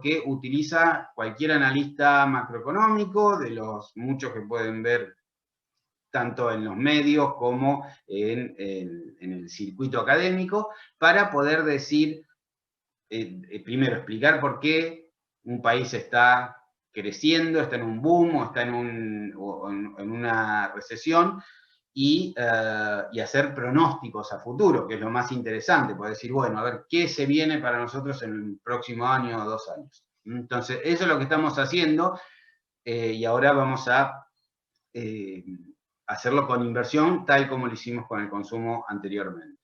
que utiliza cualquier analista macroeconómico, de los muchos que pueden ver tanto en los medios como en el circuito académico, para poder decir, primero explicar por qué un país está creciendo, está en un boom o está en una recesión, y hacer pronósticos a futuro, que es lo más interesante, poder decir, bueno, a ver, ¿qué se viene para nosotros en el próximo año o 2 años? Entonces, eso es lo que estamos haciendo, y ahora vamos a hacerlo con inversión, tal como lo hicimos con el consumo anteriormente.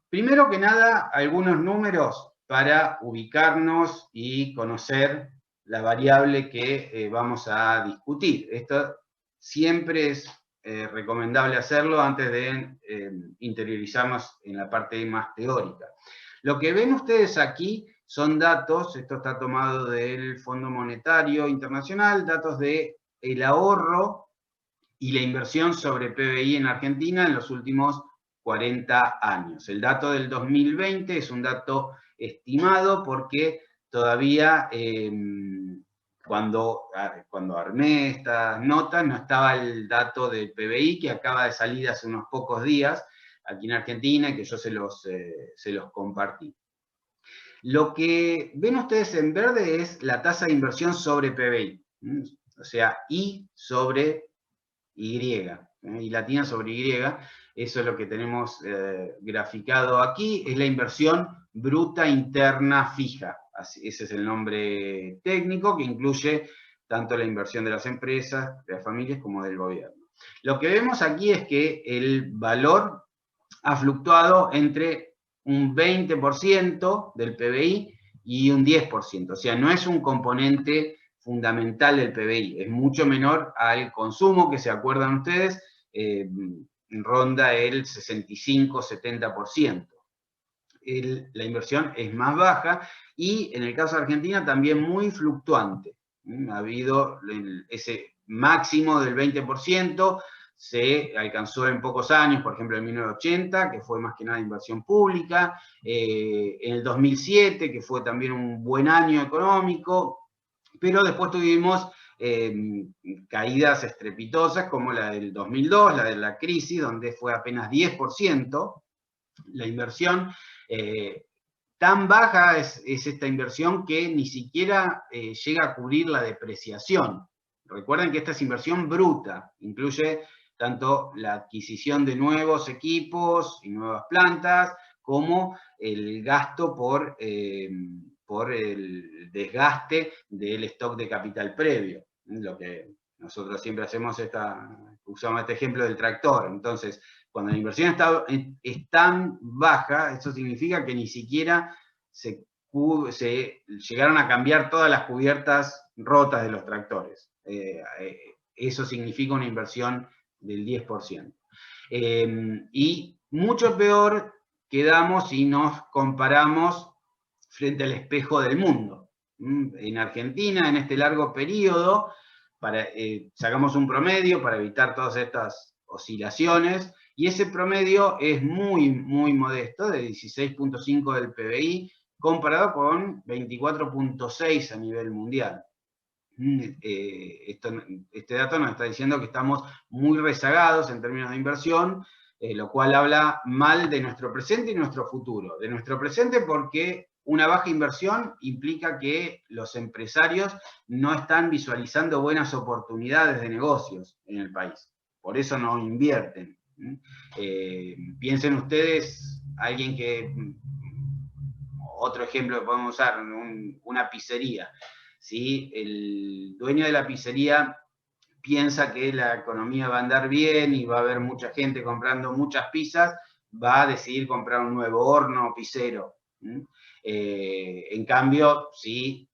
Primero que nada, algunos números para ubicarnos y conocer la variable que vamos a discutir. Esto siempre es recomendable hacerlo antes de interiorizarnos en la parte más teórica. Lo que ven ustedes aquí son datos, esto está tomado del Fondo Monetario Internacional, datos del ahorro y la inversión sobre PBI en Argentina en los últimos 40 años. El dato del 2020 es un dato estimado porque todavía cuando armé estas notas no estaba el dato del PBI, que acaba de salir hace unos pocos días aquí en Argentina y que yo se los compartí. Lo que ven ustedes en verde es la tasa de inversión sobre PBI, o sea, I sobre Y, y latina sobre Y, eso es lo que tenemos graficado aquí, es la inversión bruta interna fija, ese es el nombre técnico, que incluye tanto la inversión de las empresas, de las familias, como del gobierno. Lo que vemos aquí es que el valor ha fluctuado entre un 20% del PBI y un 10%, o sea, no es un componente fundamental del PBI, es mucho menor al consumo, que se acuerdan ustedes, ronda el 65-70%. La inversión es más baja y en el caso de Argentina también muy fluctuante. Ha habido ese máximo del 20%, se alcanzó en pocos años, por ejemplo en 1980, que fue más que nada inversión pública, en el 2007, que fue también un buen año económico, pero después tuvimos caídas estrepitosas como la del 2002, la de la crisis, donde fue apenas 10% la inversión. Tan baja es esta inversión que ni siquiera llega a cubrir la depreciación. Recuerden que esta es inversión bruta, incluye tanto la adquisición de nuevos equipos y nuevas plantas, como el gasto por el desgaste del stock de capital previo. Lo que nosotros siempre hacemos, usamos este ejemplo del tractor. Entonces, cuando la inversión es tan baja, eso significa que ni siquiera se llegaron a cambiar todas las cubiertas rotas de los tractores. Eso significa una inversión del 10%. Y mucho peor quedamos si nos comparamos frente al espejo del mundo. En Argentina, en este largo periodo, sacamos un promedio para evitar todas estas oscilaciones, y ese promedio es muy, muy modesto, de 16.5 del PBI, comparado con 24.6 a nivel mundial. Este dato nos está diciendo que estamos muy rezagados en términos de inversión, lo cual habla mal de nuestro presente y nuestro futuro. De nuestro presente porque una baja inversión implica que los empresarios no están visualizando buenas oportunidades de negocios en el país. Por eso no invierten. Piensen ustedes, otro ejemplo que podemos usar, una pizzería. ¿Sí? El dueño de la pizzería piensa que la economía va a andar bien y va a haber mucha gente comprando muchas pizzas, va a decidir comprar un nuevo horno pizzero. En cambio, si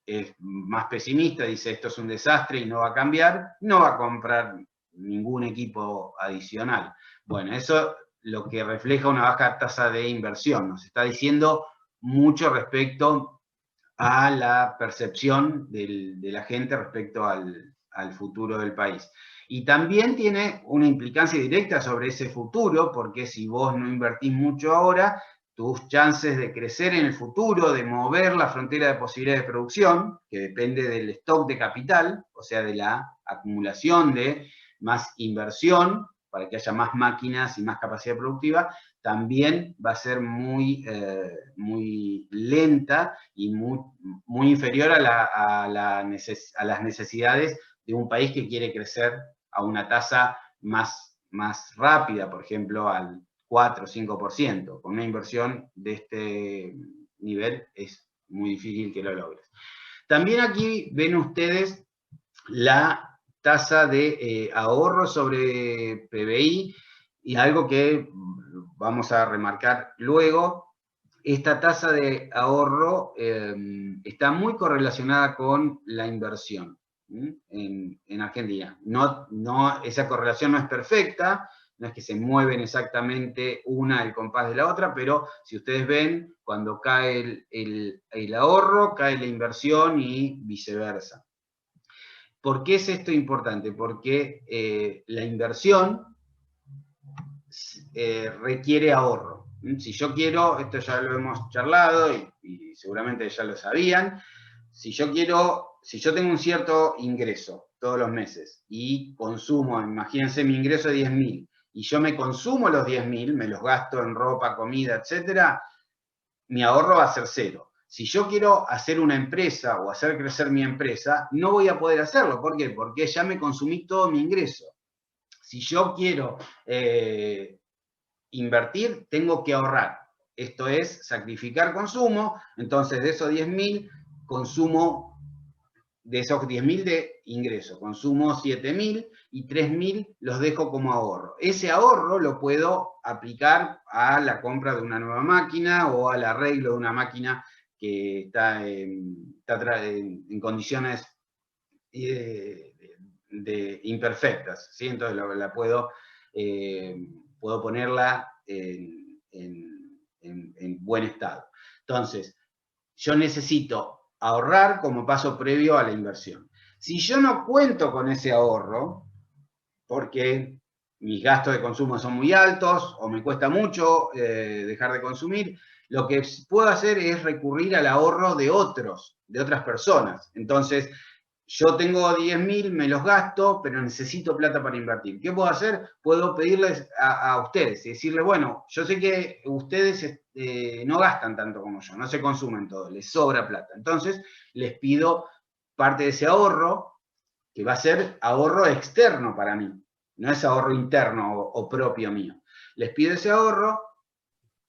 es más pesimista, dice esto es un desastre y no va a cambiar, no va a comprar ningún equipo adicional. Bueno, eso es lo que refleja una baja tasa de inversión. Nos está diciendo mucho respecto a la percepción de la gente respecto al futuro del país. Y también tiene una implicancia directa sobre ese futuro, porque si vos no invertís mucho ahora, tus chances de crecer en el futuro, de mover la frontera de posibilidades de producción, que depende del stock de capital, o sea, de la acumulación de más inversión, para que haya más máquinas y más capacidad productiva, también va a ser muy lenta y muy inferior a las necesidades de un país que quiere crecer a una tasa más rápida, por ejemplo, al 4 o 5%. Con una inversión de este nivel es muy difícil que lo logres. También aquí ven ustedes la tasa de ahorro sobre PBI, y algo que vamos a remarcar luego. Esta tasa de ahorro está muy correlacionada con la inversión en Argentina. Esa correlación no es perfecta, no es que se mueven exactamente una al compás de la otra, pero si ustedes ven, cuando cae el ahorro, cae la inversión y viceversa. ¿Por qué es esto importante? Porque la inversión requiere ahorro. Si yo quiero, esto ya lo hemos charlado y seguramente ya lo sabían, si yo tengo un cierto ingreso todos los meses y consumo, imagínense mi ingreso de 10.000, y yo me consumo los 10.000, me los gasto en ropa, comida, etcétera, mi ahorro va a ser cero. Si yo quiero hacer una empresa o hacer crecer mi empresa, no voy a poder hacerlo. ¿Por qué? Porque ya me consumí todo mi ingreso. Si yo quiero invertir, tengo que ahorrar. Esto es sacrificar consumo. Entonces, de esos 10.000, consumo, de esos 10.000 de ingreso, consumo 7.000 y 3.000 los dejo como ahorro. Ese ahorro lo puedo aplicar a la compra de una nueva máquina o al arreglo de una máquina que está en condiciones imperfectas, ¿sí? Entonces puedo ponerla en buen estado. Entonces, yo necesito ahorrar como paso previo a la inversión. Si yo no cuento con ese ahorro, porque mis gastos de consumo son muy altos o me cuesta mucho dejar de consumir, lo que puedo hacer es recurrir al ahorro de otras personas. Entonces, yo tengo 10.000, me los gasto, pero necesito plata para invertir. ¿Qué puedo hacer? Puedo pedirles a ustedes y decirles, bueno, yo sé que ustedes no gastan tanto como yo, no se consumen todo, les sobra plata. Entonces, les pido parte de ese ahorro, que va a ser ahorro externo para mí, no es ahorro interno o propio mío. Les pido ese ahorro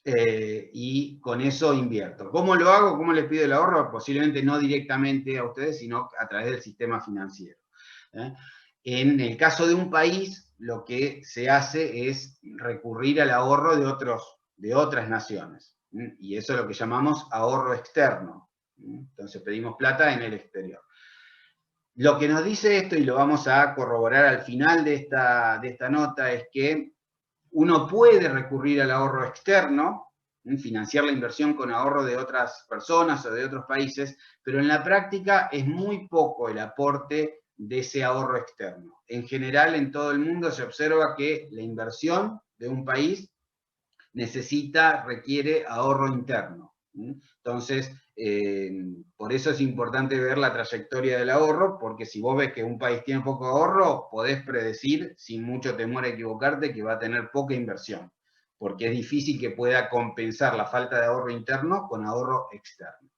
y con eso invierto. ¿Cómo lo hago? ¿Cómo les pido el ahorro? Posiblemente no directamente a ustedes, sino a través del sistema financiero. En el caso de un país, lo que se hace es recurrir al ahorro de otras naciones. Y eso es lo que llamamos ahorro externo. Entonces pedimos plata en el exterior. Lo que nos dice esto, y lo vamos a corroborar al final de esta nota, es que uno puede recurrir al ahorro externo, financiar la inversión con ahorro de otras personas o de otros países, pero en la práctica es muy poco el aporte de ese ahorro externo. En general, en todo el mundo se observa que la inversión de un país requiere ahorro interno. Entonces, por eso es importante ver la trayectoria del ahorro, porque si vos ves que un país tiene poco ahorro, podés predecir, sin mucho temor a equivocarte, que va a tener poca inversión, porque es difícil que pueda compensar la falta de ahorro interno con ahorro externo.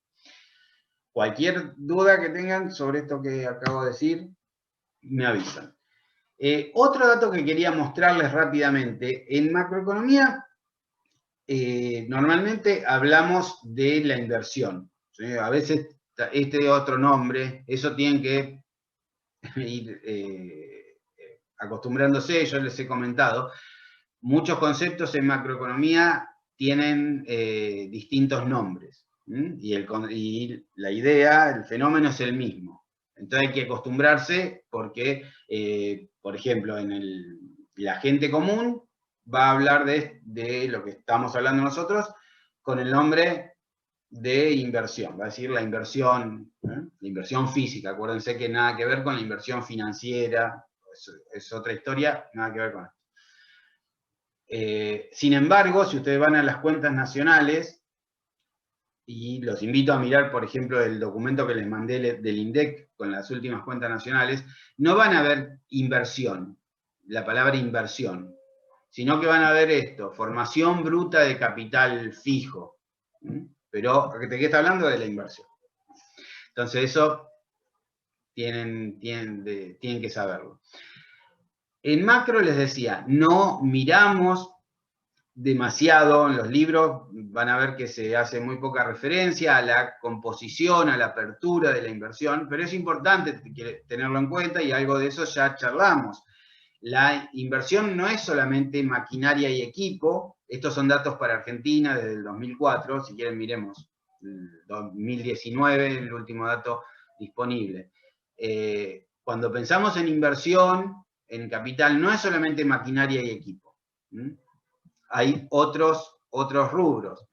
Cualquier duda que tengan sobre esto que acabo de decir, me avisan. Otro dato que quería mostrarles rápidamente, en macroeconomía, normalmente hablamos de la inversión, ¿sí? A veces este otro nombre, eso tienen que ir acostumbrándose. Yo les he comentado, muchos conceptos en macroeconomía tienen distintos nombres, y la idea, el fenómeno es el mismo. Entonces hay que acostumbrarse porque, por ejemplo, la gente común va a hablar de lo que estamos hablando nosotros con el nombre de inversión, va a decir la inversión física. Acuérdense que nada que ver con la inversión financiera, es otra historia, nada que ver con esto. Sin embargo, si ustedes van a las cuentas nacionales, y los invito a mirar, por ejemplo, el documento que les mandé del INDEC con las últimas cuentas nacionales, no van a ver inversión, la palabra inversión, sino que van a ver esto, formación bruta de capital fijo. Pero, ¿de qué está hablando? De la inversión. Entonces, eso tienen que saberlo. En macro les decía, no miramos demasiado en los libros, van a ver que se hace muy poca referencia a la composición, a la apertura de la inversión, pero es importante tenerlo en cuenta y algo de eso ya charlamos. La inversión no es solamente maquinaria y equipo, estos son datos para Argentina desde el 2004, si quieren miremos, el 2019, el último dato disponible. Cuando pensamos en inversión, en capital, no es solamente maquinaria y equipo. Hay otros rubros.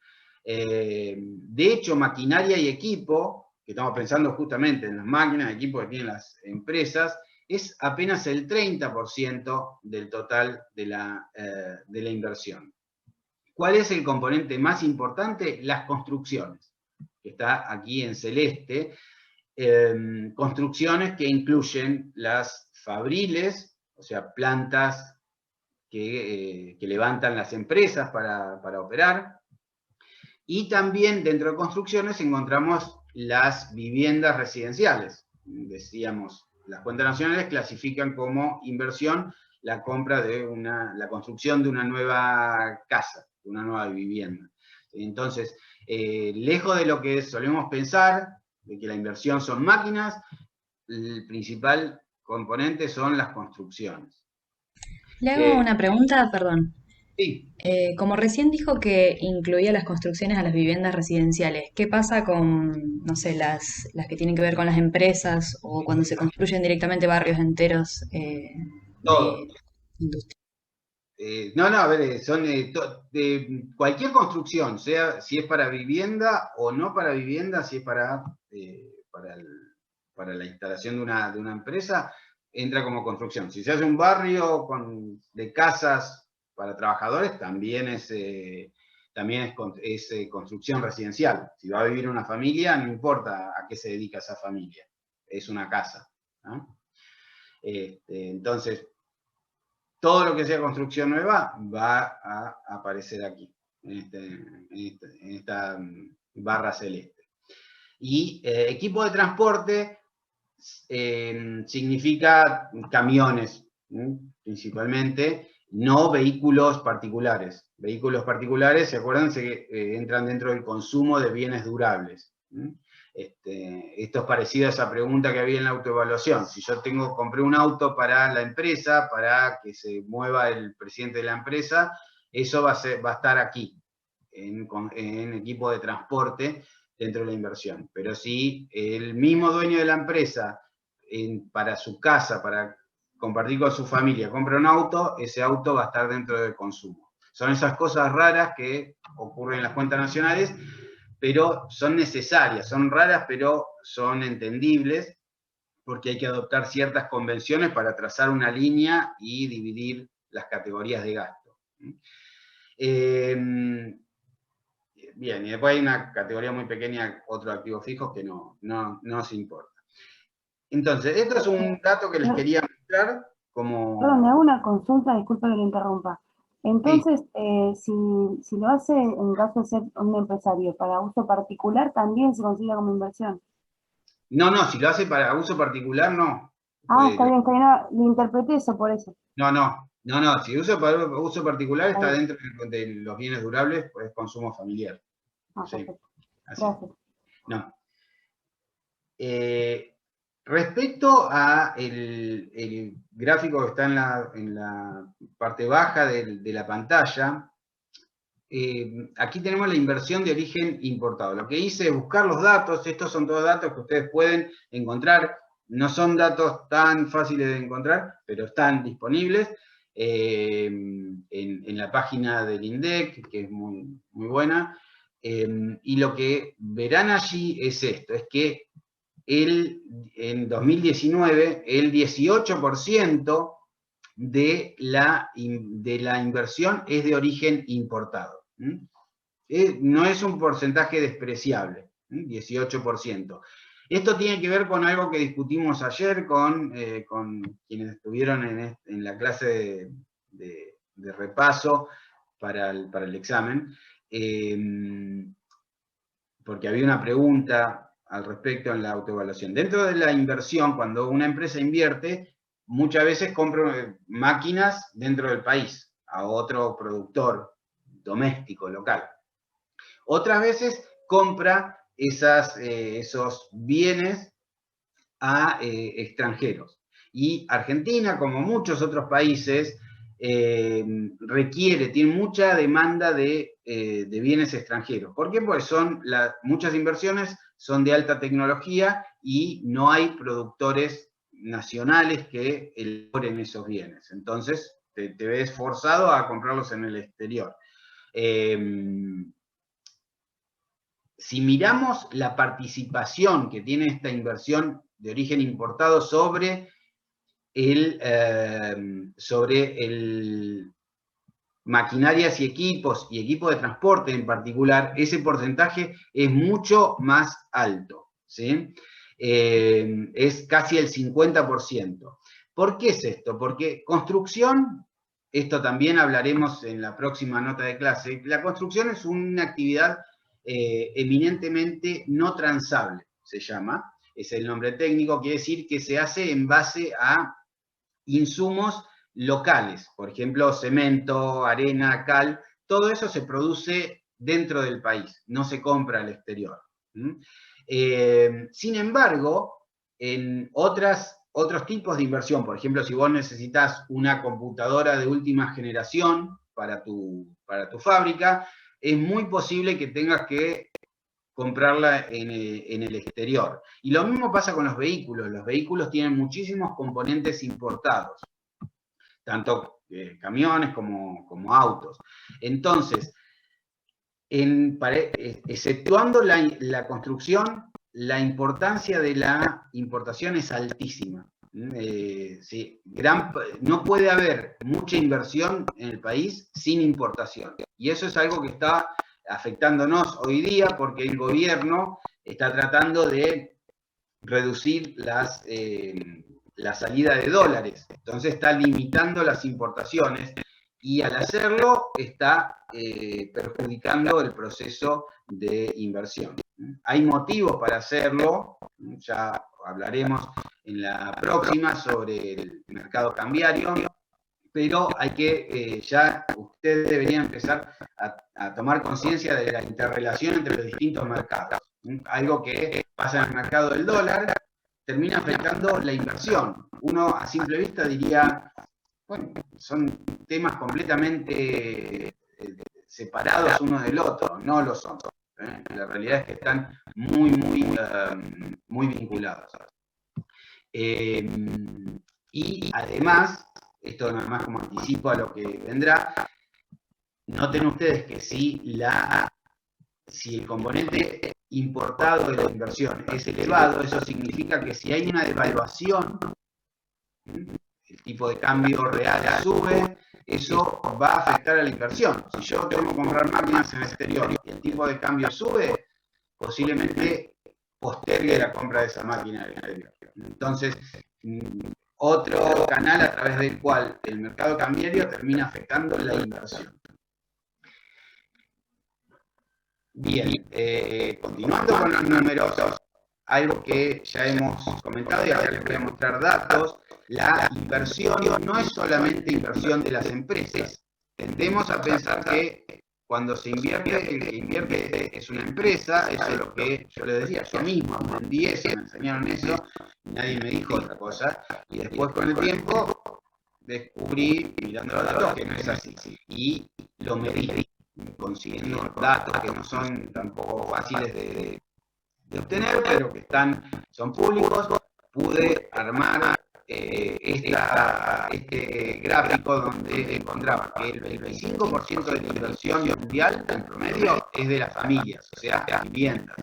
De hecho, maquinaria y equipo, que estamos pensando justamente en las máquinas, equipos que tienen las empresas, es apenas el 30% del total de la inversión. ¿Cuál es el componente más importante? Las construcciones, que está aquí en celeste. Construcciones que incluyen las fabriles, o sea, plantas que levantan las empresas para operar. Y también dentro de construcciones encontramos las viviendas residenciales. Decíamos, las cuentas nacionales clasifican como inversión la compra la construcción de una nueva casa, de una nueva vivienda. Entonces, lejos de lo que solemos pensar, de que la inversión son máquinas, el principal componente son las construcciones. Le hago una pregunta, perdón. Sí. Como recién dijo que incluía las construcciones a las viviendas residenciales, ¿qué pasa con, no sé, las que tienen que ver con las empresas o cuando se construyen directamente barrios enteros Todo. de industria? No, a ver, son cualquier construcción, sea si es para vivienda o no para vivienda, si es para la instalación de una empresa, entra como construcción. Si se hace un barrio de casas para trabajadores, también es construcción residencial. Si va a vivir una familia, no importa a qué se dedica esa familia, es una casa, ¿no? Entonces, todo lo que sea construcción nueva va a aparecer aquí, en esta barra celeste. Y equipo de transporte significa camiones, principalmente, no vehículos particulares. Vehículos particulares, se acuerdan, entran dentro del consumo de bienes durables. Esto es parecido a esa pregunta que había en la autoevaluación. Si yo compré un auto para la empresa, para que se mueva el presidente de la empresa, eso va a estar aquí, en equipo de transporte, dentro de la inversión. Pero si el mismo dueño de la empresa, para su casa, para compartir con su familia, compra un auto, ese auto va a estar dentro del consumo. Son esas cosas raras que ocurren en las cuentas nacionales, pero son necesarias, son raras, pero son entendibles, porque hay que adoptar ciertas convenciones para trazar una línea y dividir las categorías de gasto. Bien, y después hay una categoría muy pequeña, otros activos fijos, que no se importa. Entonces, esto es un dato que les quería mostrar Perdón, me como... hago una consulta, disculpa que le interrumpa. Sí. Entonces, si lo hace en caso de ser un empresario para uso particular, también se considera como inversión. No, si lo hace para uso particular, no. Ah, está bien, no, le interpreté eso por eso. No, si uso para uso particular Está está bien. dentro de los bienes durables, pues es consumo familiar. Ah, Sí, perfecto. así. Gracias. No. Respecto a el gráfico que está en la parte baja de la pantalla, aquí tenemos la inversión de origen importado. Lo que hice es buscar los datos, estos son todos datos que ustedes pueden encontrar, no son datos tan fáciles de encontrar, pero están disponibles en la página del INDEC, que es muy, muy buena, y lo que verán allí es esto, es que en 2019 el 18% de la inversión es de origen importado. No es un porcentaje despreciable, 18%. Esto tiene que ver con algo que discutimos ayer con quienes estuvieron en la clase de repaso para el examen, porque había una pregunta al respecto en la autoevaluación. Dentro de la inversión, cuando una empresa invierte, muchas veces compra máquinas dentro del país, a otro productor doméstico, local. Otras veces compra esos bienes a extranjeros. Y Argentina, como muchos otros países, tiene mucha demanda de bienes extranjeros. ¿Por qué? Porque muchas inversiones son de alta tecnología y no hay productores nacionales que elaboren esos bienes. Entonces, te ves forzado a comprarlos en el exterior. Si miramos la participación que tiene esta inversión de origen importado sobre maquinarias y equipos de transporte en particular, ese porcentaje es mucho más alto, ¿sí? Es casi el 50%. ¿Por qué es esto? Porque construcción, esto también hablaremos en la próxima nota de clase, la construcción es una actividad eminentemente no transable, se llama, es el nombre técnico, quiere decir que se hace en base a insumos locales, por ejemplo, cemento, arena, cal, todo eso se produce dentro del país, no se compra al exterior. Sin embargo, en otros tipos de inversión, por ejemplo, si vos necesitas una computadora de última generación para tu fábrica, es muy posible que tengas que comprarla en el exterior. Y lo mismo pasa con los vehículos tienen muchísimos componentes importados, tanto camiones como autos. Entonces, exceptuando la construcción, la importancia de la importación es altísima. Sí, no puede haber mucha inversión en el país sin importación. Y eso es algo que está afectándonos hoy día porque el gobierno está tratando de reducir la salida de dólares. Entonces está limitando las importaciones y al hacerlo está perjudicando el proceso de inversión. Hay motivos para hacerlo, ya hablaremos en la próxima sobre el mercado cambiario, pero hay que, ya ustedes deberían empezar a tomar conciencia de la interrelación entre los distintos mercados. Algo que pasa en el mercado del dólar termina afectando la inversión. Uno a simple vista diría, bueno, son temas completamente separados uno del otro, no lo son. La realidad es que están muy vinculados. Y además, esto nada más como anticipo a lo que vendrá, noten ustedes que si el componente importado de la inversión es elevado, eso significa que si hay una devaluación, el tipo de cambio real sube, eso va a afectar a la inversión. Si yo tengo que comprar máquinas en el exterior y el tipo de cambio sube, posiblemente postergue la compra de esa máquina en el exterior. Entonces, otro canal a través del cual el mercado cambiario termina afectando la inversión. Bien, continuando con los números, algo que ya hemos comentado y ahora les voy a mostrar datos, la inversión no es solamente inversión de las empresas. Tendemos a pensar que cuando se invierte, el que invierte es una empresa, eso es lo que yo les decía, yo mismo aprendí eso, me enseñaron eso, y nadie me dijo otra cosa, y después con el tiempo descubrí, mirando los datos, que no es así, y lo medí, consiguiendo datos que no son tampoco fáciles de obtener, pero que son públicos. Pude armar este gráfico donde encontraba que el 25% de la inversión mundial en promedio es de las familias, o sea, viviendas.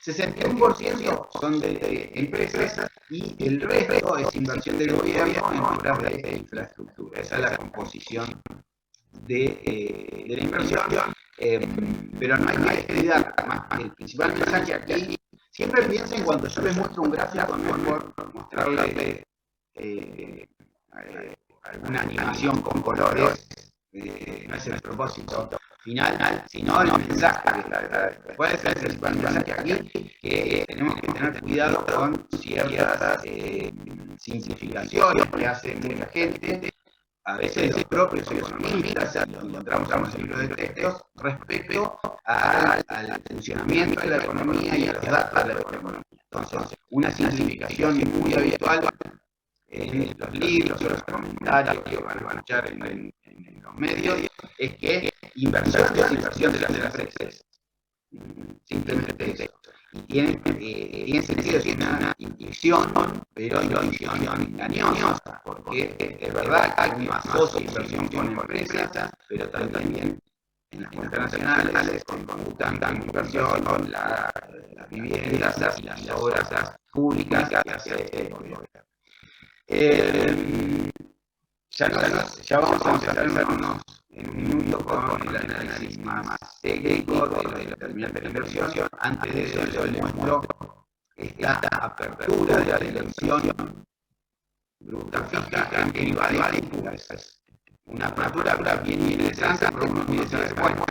61% son de empresas y el resto es inversión del gobierno en obras de infraestructura. Esa es la composición de la inversión, pero no hay que olvidar más. El principal mensaje aquí, siempre piensen cuando yo les muestro un gráfico, no es por mostrarle alguna animación con colores, no es el propósito final, sino el mensaje. ¿Cuál es el principal mensaje aquí? Que tenemos que tener cuidado con ciertas simplificaciones que hace mucha gente, a veces los propios economistas, lo encontramos en los libros de textos, respecto al funcionamiento de la economía y a los datos de la economía. Entonces, una simplificación muy habitual en los libros o los comentarios que van a escuchar en los medios es que inversión es inversión de las empresas. Simplemente eso. Y tiene sentido, es una intuición, pero intuición engañosa, porque es verdad que uno asocia inversión con empresas, pero también en las internacionales computan inversión con las viviendas y las obras públicas que hace el gobierno. Ya vamos a empezar en un minuto con el análisis más técnico de los determinantes de la inversión. Antes de eso, yo les muestro esta apertura de la inversión bruta fija en privada y pública. Una apertura bien interesante, porque uno piensa, bueno,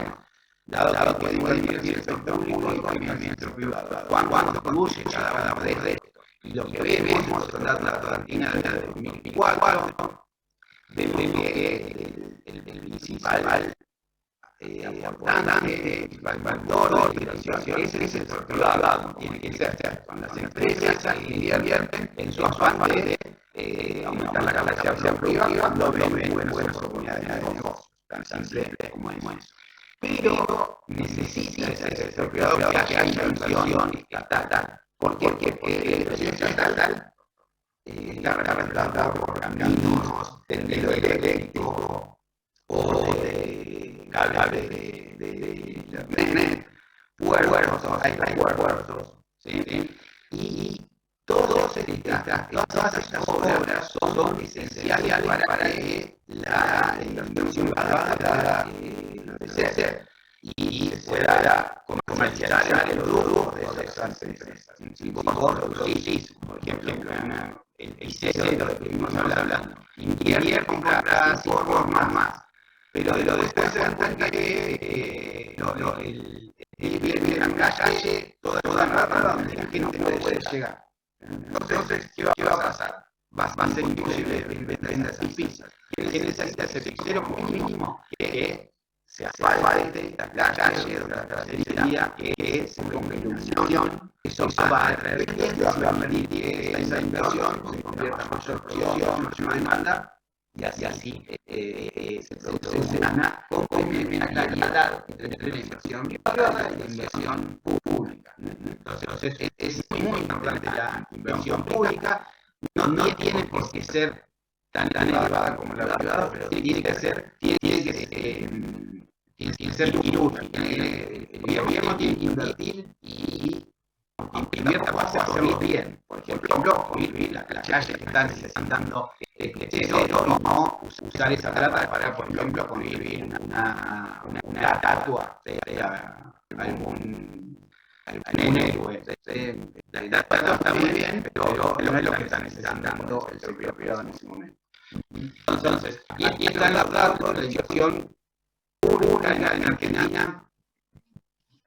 dado que puede invertir el sector público y también el sector privado, ¿cuánto contribuye cada uno de estos? Y lo que vemos son datos de la Argentina desde 2004, vemos que el principal aportante, el principal factor de inversión es el sector privado, tiene que ser con las empresas que invierten en su afán de aumentar la capacidad productiva cuando ven buenas oportunidades de negocio, tan simple como eso. Pero necesita ese sector privado que haya inversión estatal. ¿Por qué? Porque la inversión estatal está representada por caminos, tendero eléctrico o de cable de internet, puertos, hay puertos, ¿sí? Y todas estas obras son esenciales para que la inversión privada crezca y se pueda comercializar el producto de esas empresas. Si vos producís, por ejemplo, el ICESO de lo que estuvimos hablando, invierte, compras y formas más, pero después se dan cuenta que el bien en la calle, toda la rara donde la gente no puede llegar. Entonces, ¿qué va a pasar? Va a ser imposible vender esas pizzas. ¿Qué necesita ese pizzero como mínimo? Que se asfalte la calle o la tercería, que se ponga iluminación. Eso va a traer clientes, va a permitir que esa inversión se convierta en mayor producción, mayor demanda, y así se produce una complementariedad entre la inversión privada y la inversión pública. Entonces, es muy importante la inversión pública, no tiene por qué ser tan elevada como la privada, pero tiene que ser quirúrgica. El gobierno tiene que invertir y aunque invierta va a hacerlo bien. Por ejemplo, construir las calles que están necesitando no usar esa plata para, por ejemplo, construir una estatua de algún héroe. La estatua está muy bien, pero no es lo que está necesitando el sector privado en ese momento. Entonces, aquí están los datos de la inversión pública en Argentina.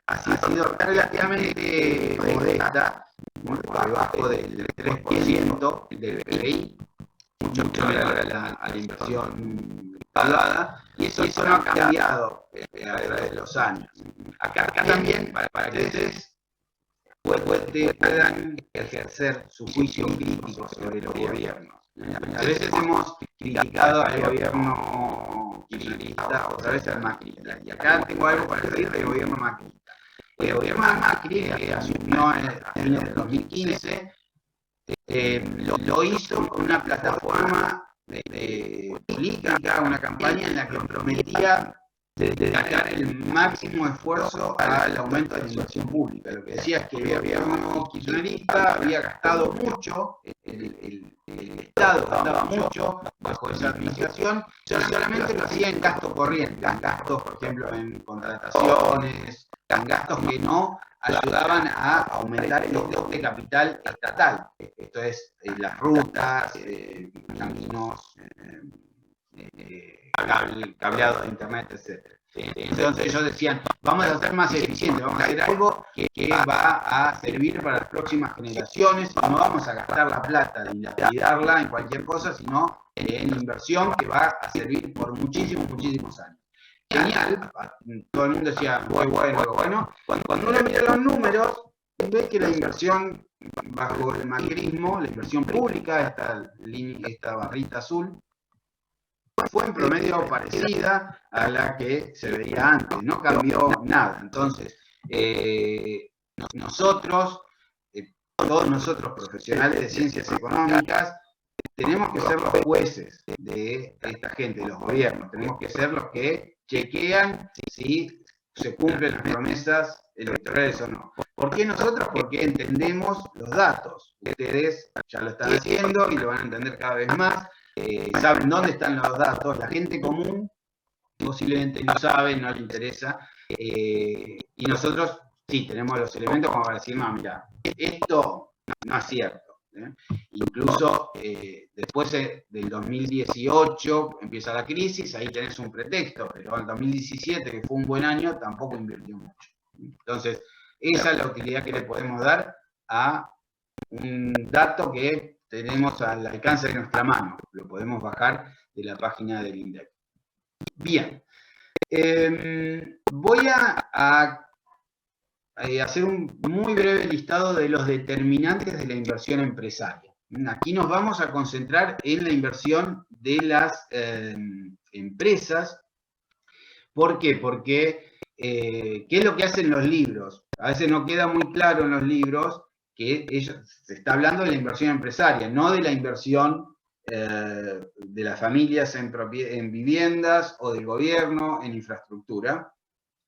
Ha sido relativamente modesta, muy por debajo del 3% del PBI, mucho menor a la inversión privada, y eso no ha cambiado a través de los años. Acá también, para que ustedes puedan ejercer su juicio crítico sobre los gobiernos. A veces hemos criticado al gobierno kirchnerista, otra vez al macrista, y acá tengo algo para decir del gobierno macrista. El gobierno de Macri, que asumió a fines del 2015, lo hizo con una plataforma política, una campaña en la que prometía dedicar el máximo esfuerzo al aumento de la inversión pública. Lo que decía es que el gobierno kirchnerista había gastado mucho, el Estado gastaba mucho bajo esa administración, y solamente lo hacía en gasto corriente, en gastos, por ejemplo, en contrataciones, en gastos que no ayudaban a aumentar el flujo de capital estatal. Esto es las rutas, caminos, cableado de internet, etc. Entonces ellos decían, vamos a ser más eficientes, vamos a hacer algo que va a servir para las próximas generaciones, y no vamos a gastar la plata y lapidarla en cualquier cosa, sino en inversión que va a servir por muchísimos años. Genial, todo el mundo decía, muy bueno. Cuando uno mira los números, ve que la inversión bajo el macrismo, la inversión pública, esta barrita azul, fue en promedio parecida a la que se veía antes, no cambió nada. Entonces, todos nosotros profesionales de ciencias económicas, tenemos que ser los jueces de esta gente, de los gobiernos, tenemos que ser los que chequean si se cumplen las promesas electorales o no. ¿Por qué nosotros? Porque entendemos los datos. Ustedes ya lo están haciendo y lo van a entender cada vez más. Saben dónde están los datos. La gente común posiblemente no sabe, no le interesa. Y nosotros sí tenemos los elementos como para decir, no, mira, esto no es cierto. Incluso después del 2018 empieza la crisis, ahí tenés un pretexto, pero el 2017, que fue un buen año, tampoco invirtió mucho. Entonces, esa es la utilidad que le podemos dar a un dato que tenemos al alcance de nuestra mano. Lo podemos bajar de la página del INDEC. Bien. Voy a hacer un muy breve listado de los determinantes de la inversión empresaria. Aquí nos vamos a concentrar en la inversión de las empresas. ¿Por qué? Porque, ¿qué es lo que hacen los libros? A veces no queda muy claro en los libros que se está hablando de la inversión empresaria, no de la inversión de las familias en viviendas o del gobierno en infraestructura.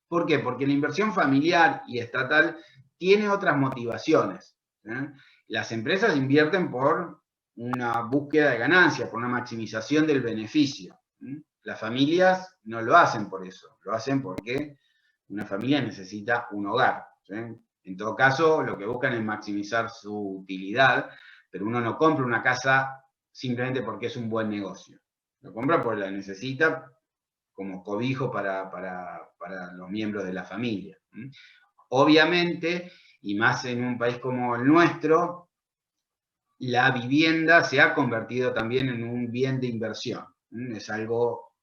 ¿Por qué? Porque la inversión familiar y estatal tiene otras motivaciones. Las empresas invierten por una búsqueda de ganancia, por una maximización del beneficio. Las familias no lo hacen por eso, lo hacen porque una familia necesita un hogar. En todo caso, lo que buscan es maximizar su utilidad, pero uno no compra una casa simplemente porque es un buen negocio. Lo compra porque la necesita como cobijo para los miembros de la familia. Obviamente, y más en un país como el nuestro, la vivienda se ha convertido también en un bien de inversión. Es algo,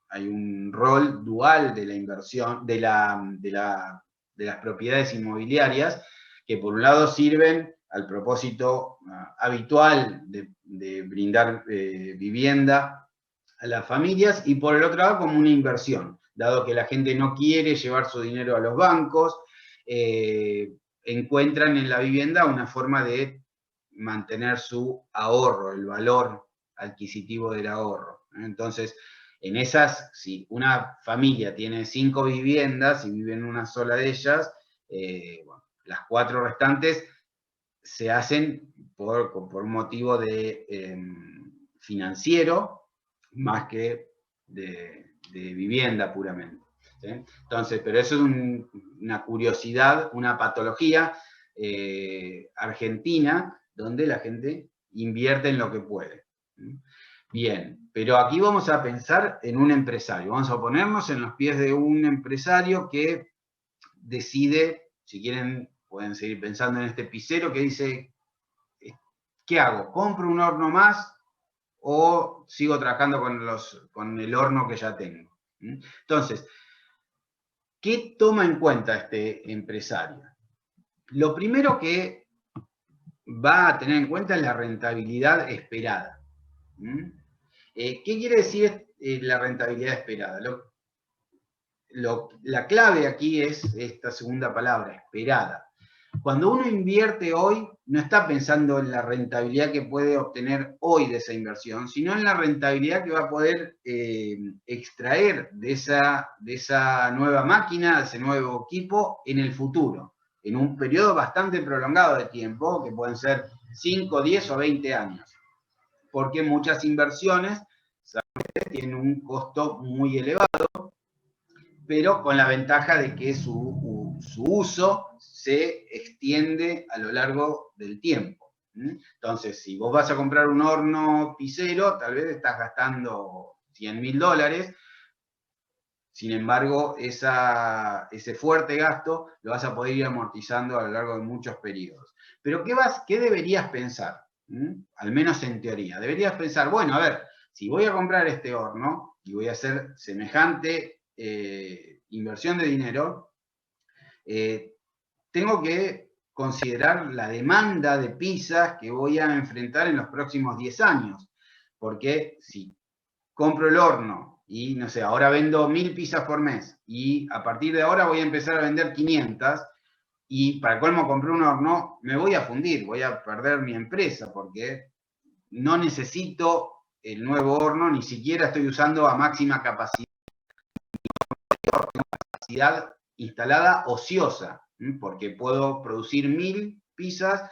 hay un rol dual de la inversión, de las propiedades inmobiliarias, que por un lado sirven al propósito habitual de brindar vivienda a las familias, y por el otro lado como una inversión, dado que la gente no quiere llevar su dinero a los bancos, encuentran en la vivienda una forma de mantener su ahorro, el valor adquisitivo del ahorro. Entonces, en esas, si una familia tiene 5 viviendas y vive en una sola de ellas, bueno, las 4 restantes se hacen por motivo de financiero, más que de vivienda puramente. ¿Sí? Entonces, pero eso es una curiosidad, una patología argentina, donde la gente invierte en lo que puede. Bien, pero aquí vamos a pensar en un empresario. Vamos a ponernos en los pies de un empresario que decide, si quieren pueden seguir pensando en este pisero que dice, ¿qué hago? ¿Compro un horno más o sigo trabajando con el horno que ya tengo? Entonces, ¿qué toma en cuenta este empresario? Lo primero que va a tener en cuenta es la rentabilidad esperada. ¿Qué quiere decir la rentabilidad esperada? La clave aquí es esta segunda palabra, esperada. Cuando uno invierte hoy, no está pensando en la rentabilidad que puede obtener hoy de esa inversión, sino en la rentabilidad que va a poder extraer de esa nueva máquina, de ese nuevo equipo en el futuro, en un periodo bastante prolongado de tiempo, que pueden ser 5, 10 o 20 años. Porque muchas inversiones tienen un costo muy elevado, pero con la ventaja de que su uso se extiende a lo largo del tiempo. Entonces, si vos vas a comprar un horno pisero, tal vez estás gastando $100.000, sin embargo, ese fuerte gasto lo vas a poder ir amortizando a lo largo de muchos periodos. Pero ¿qué deberías pensar? Al menos en teoría. Deberías pensar, bueno, a ver, si voy a comprar este horno y voy a hacer semejante inversión de dinero, tengo que considerar la demanda de pizzas que voy a enfrentar en los próximos 10 años. Porque si compro el horno y, no sé, ahora vendo 1000 pizzas por mes y a partir de ahora voy a empezar a vender 500 y para colmo compré un horno, me voy a fundir, voy a perder mi empresa porque no necesito el nuevo horno, ni siquiera estoy usando a máxima capacidad instalada ociosa, porque puedo producir 1000 pizzas,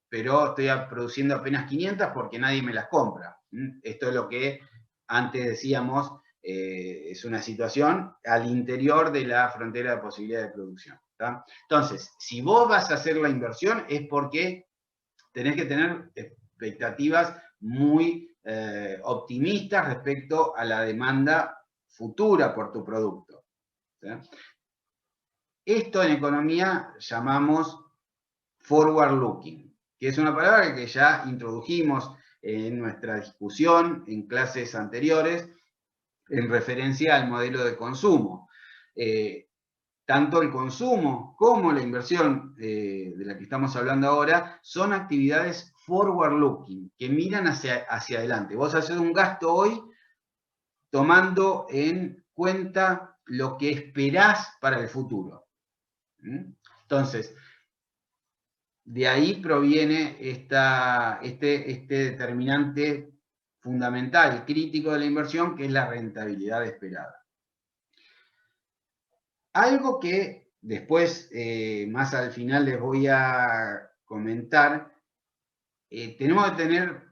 pero estoy produciendo apenas 500 porque nadie me las compra. Esto es lo que antes decíamos, es una situación al interior de la frontera de posibilidad de producción. ¿Tá? Entonces, si vos vas a hacer la inversión es porque tenés que tener expectativas muy optimistas respecto a la demanda futura por tu producto. ¿Sí? Esto en economía llamamos forward looking, que es una palabra que ya introdujimos en nuestra discusión en clases anteriores en referencia al modelo de consumo. Tanto el consumo como la inversión de la que estamos hablando ahora son actividades forward looking, que miran hacia adelante. Vos haces un gasto hoy tomando en cuenta lo que esperás para el futuro. Entonces, de ahí proviene este determinante fundamental, crítico de la inversión, que es la rentabilidad esperada. Algo que después, más al final, les voy a comentar, tenemos que tener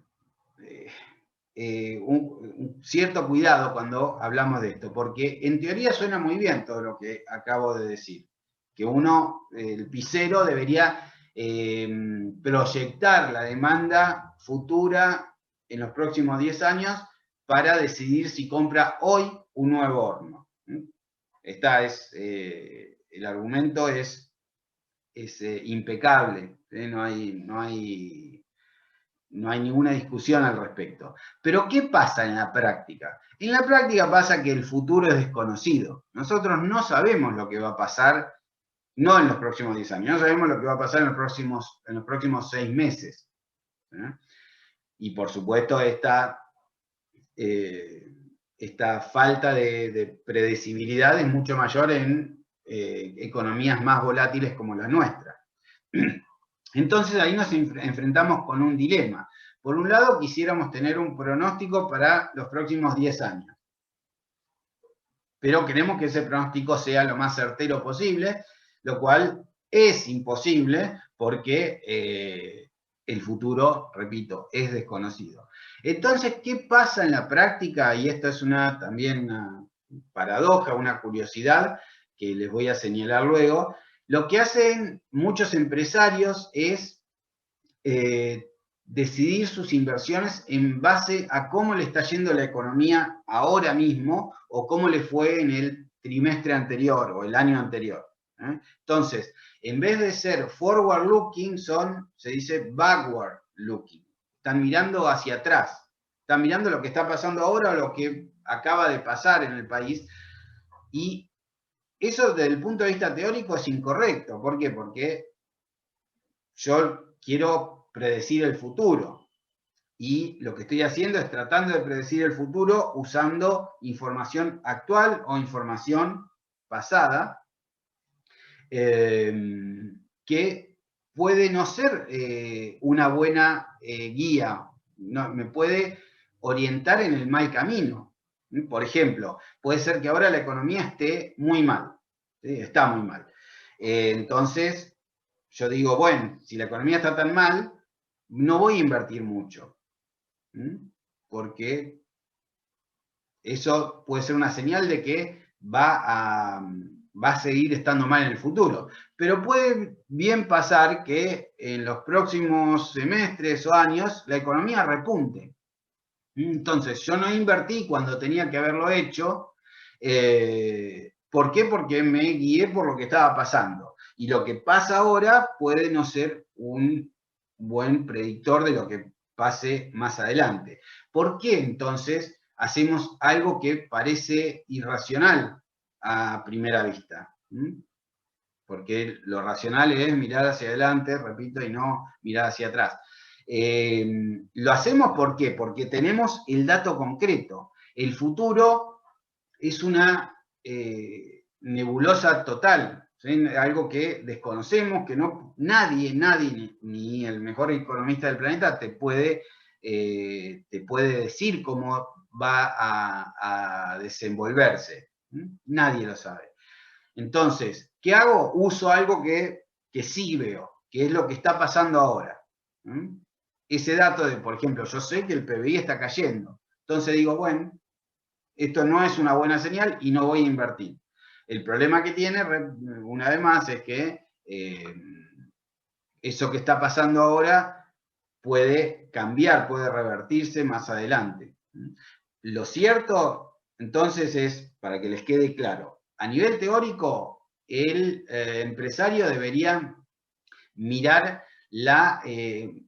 un cierto cuidado cuando hablamos de esto, porque en teoría suena muy bien todo lo que acabo de decir, que uno, el pizzero, debería proyectar la demanda futura en los próximos 10 años para decidir si compra hoy un nuevo horno. El argumento es impecable, no hay ninguna discusión al respecto. Pero ¿qué pasa en la práctica? En la práctica pasa que el futuro es desconocido. Nosotros no sabemos lo que va a pasar, no en los próximos 10 años, no sabemos lo que va a pasar en los próximos 6 meses. Y por supuesto esta falta de predecibilidad es mucho mayor en economías más volátiles como la nuestra. Entonces ahí nos enfrentamos con un dilema. Por un lado, quisiéramos tener un pronóstico para los próximos 10 años. Pero queremos que ese pronóstico sea lo más certero posible, lo cual es imposible porque el futuro, repito, es desconocido. Entonces, ¿qué pasa en la práctica? Y esta es también una paradoja, una curiosidad que les voy a señalar luego. Lo que hacen muchos empresarios es decidir sus inversiones en base a cómo le está yendo la economía ahora mismo o cómo le fue en el trimestre anterior o el año anterior. Entonces, en vez de ser forward looking, se dice backward looking. Están mirando hacia atrás. Están mirando lo que está pasando ahora o lo que acaba de pasar en el país. Y eso desde el punto de vista teórico es incorrecto. ¿Por qué? Porque yo quiero predecir el futuro. Y lo que estoy haciendo es tratando de predecir el futuro usando información actual o información pasada que puede no ser una buena guía, me puede orientar en el mal camino. Por ejemplo, puede ser que ahora la economía esté muy mal, ¿sí? Está muy mal. Entonces, yo digo, bueno, si la economía está tan mal, no voy a invertir mucho, porque eso puede ser una señal de que va a seguir estando mal en el futuro. Pero puede bien pasar que en los próximos semestres o años la economía repunte. Entonces, yo no invertí cuando tenía que haberlo hecho. ¿Por qué? Porque me guié por lo que estaba pasando. Y lo que pasa ahora puede no ser un buen predictor de lo que pase más adelante. ¿Por qué entonces hacemos algo que parece irracional a primera vista? Porque lo racional es mirar hacia adelante, repito, y no mirar hacia atrás. Lo hacemos ¿por qué? Porque tenemos el dato concreto. El futuro es una nebulosa total, ¿sí? Algo que desconocemos, que nadie, ni el mejor economista del planeta te puede decir cómo va a desenvolverse. Nadie lo sabe. Entonces, ¿qué hago? Uso algo que sí veo, que es lo que está pasando ahora. Ese dato de, por ejemplo, yo sé que el PBI está cayendo. Entonces digo, bueno, esto no es una buena señal y no voy a invertir. El problema que tiene, una vez más, es que eso que está pasando ahora puede cambiar, puede revertirse más adelante. Lo cierto, entonces, es, para que les quede claro, a nivel teórico, el empresario debería mirar la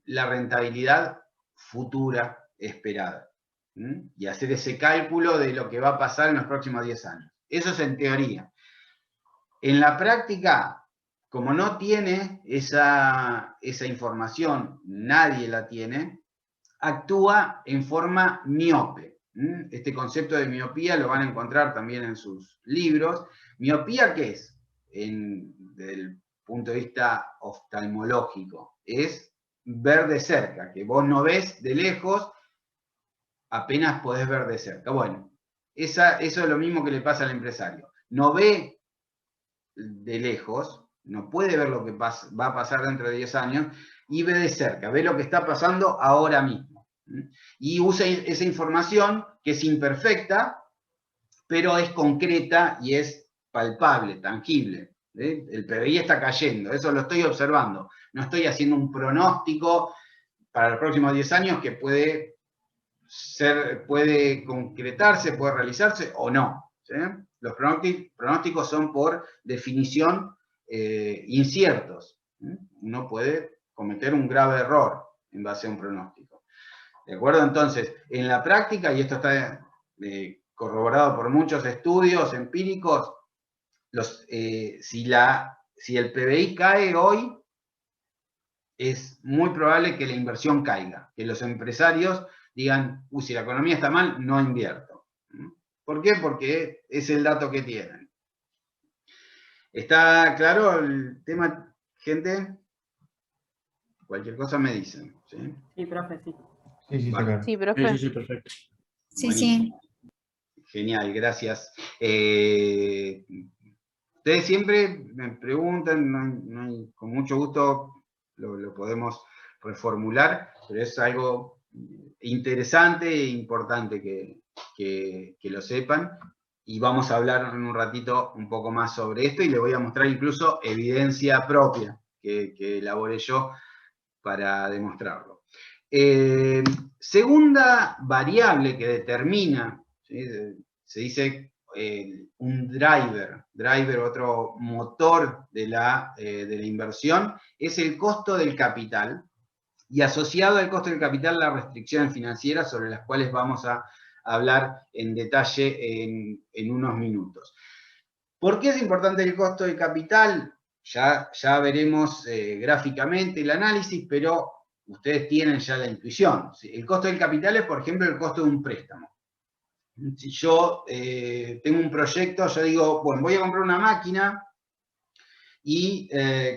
rentabilidad futura esperada y hacer ese cálculo de lo que va a pasar en los próximos 10 años. Eso es en teoría. En la práctica, como no tiene esa información, nadie la tiene, actúa en forma miope. Este concepto de miopía lo van a encontrar también en sus libros. ¿Miopía qué es? Desde el punto de vista oftalmológico, es ver de cerca, que vos no ves de lejos, apenas podés ver de cerca. Bueno, eso es lo mismo que le pasa al empresario. No ve de lejos, no puede ver lo que va a pasar dentro de 10 años, y ve de cerca, ve lo que está pasando ahora mismo. Y usa esa información que es imperfecta, pero es concreta y es palpable, tangible. El PBI está cayendo, eso lo estoy observando. No estoy haciendo un pronóstico para los próximos 10 años que puede concretarse, puede realizarse o no. ¿Sí? Los pronósticos son por definición inciertos. Uno puede cometer un grave error en base a un pronóstico. ¿De acuerdo? Entonces, en la práctica, y esto está corroborado por muchos estudios empíricos, si el PBI cae hoy, es muy probable que la inversión caiga, que los empresarios digan, si la economía está mal, no invierto. ¿Por qué? Porque es el dato que tienen. ¿Está claro el tema, gente? Cualquier cosa me dicen. ¿Sí? Sí, profe, sí. Sí, Vale. Sí, profe. sí, perfecto. Sí, sí. Genial, gracias. Ustedes siempre me preguntan, con mucho gusto lo podemos reformular, pero es algo interesante e importante que lo sepan. Y vamos a hablar en un ratito un poco más sobre esto y les voy a mostrar incluso evidencia propia que elaboré yo para demostrarlo. Segunda variable que determina, ¿sí? Se dice un driver, otro motor de la inversión, es el costo del capital, y asociado al costo del capital las restricciones financieras sobre las cuales vamos a hablar en detalle en unos minutos. ¿Por qué es importante el costo del capital? Ya veremos gráficamente el análisis, pero ustedes tienen ya la intuición. El costo del capital es, por ejemplo, el costo de un préstamo. Si yo tengo un proyecto, yo digo, bueno, voy a comprar una máquina y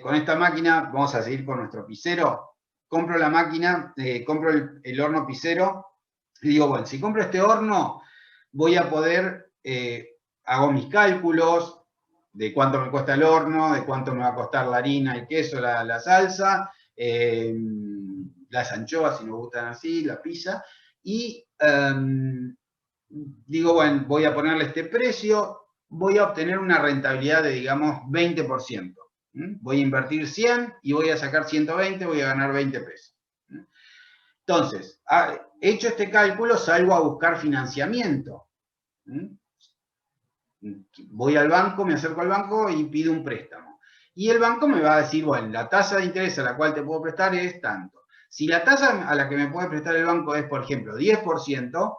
con esta máquina, vamos a seguir con nuestro pisero, compro la máquina, compro el horno pisero, y digo, bueno, si compro este horno, voy a poder, hago mis cálculos de cuánto me cuesta el horno, de cuánto me va a costar la harina, el queso, la salsa, las anchoas, si nos gustan así, la pizza, y digo, bueno, voy a ponerle este precio, voy a obtener una rentabilidad de, digamos, 20%. Voy a invertir 100 y voy a sacar 120, voy a ganar 20 pesos. Entonces, hecho este cálculo, salgo a buscar financiamiento. Voy al banco, me acerco al banco y pido un préstamo. Y el banco me va a decir, bueno, la tasa de interés a la cual te puedo prestar es tanto. Si la tasa a la que me puede prestar el banco es, por ejemplo, 10%,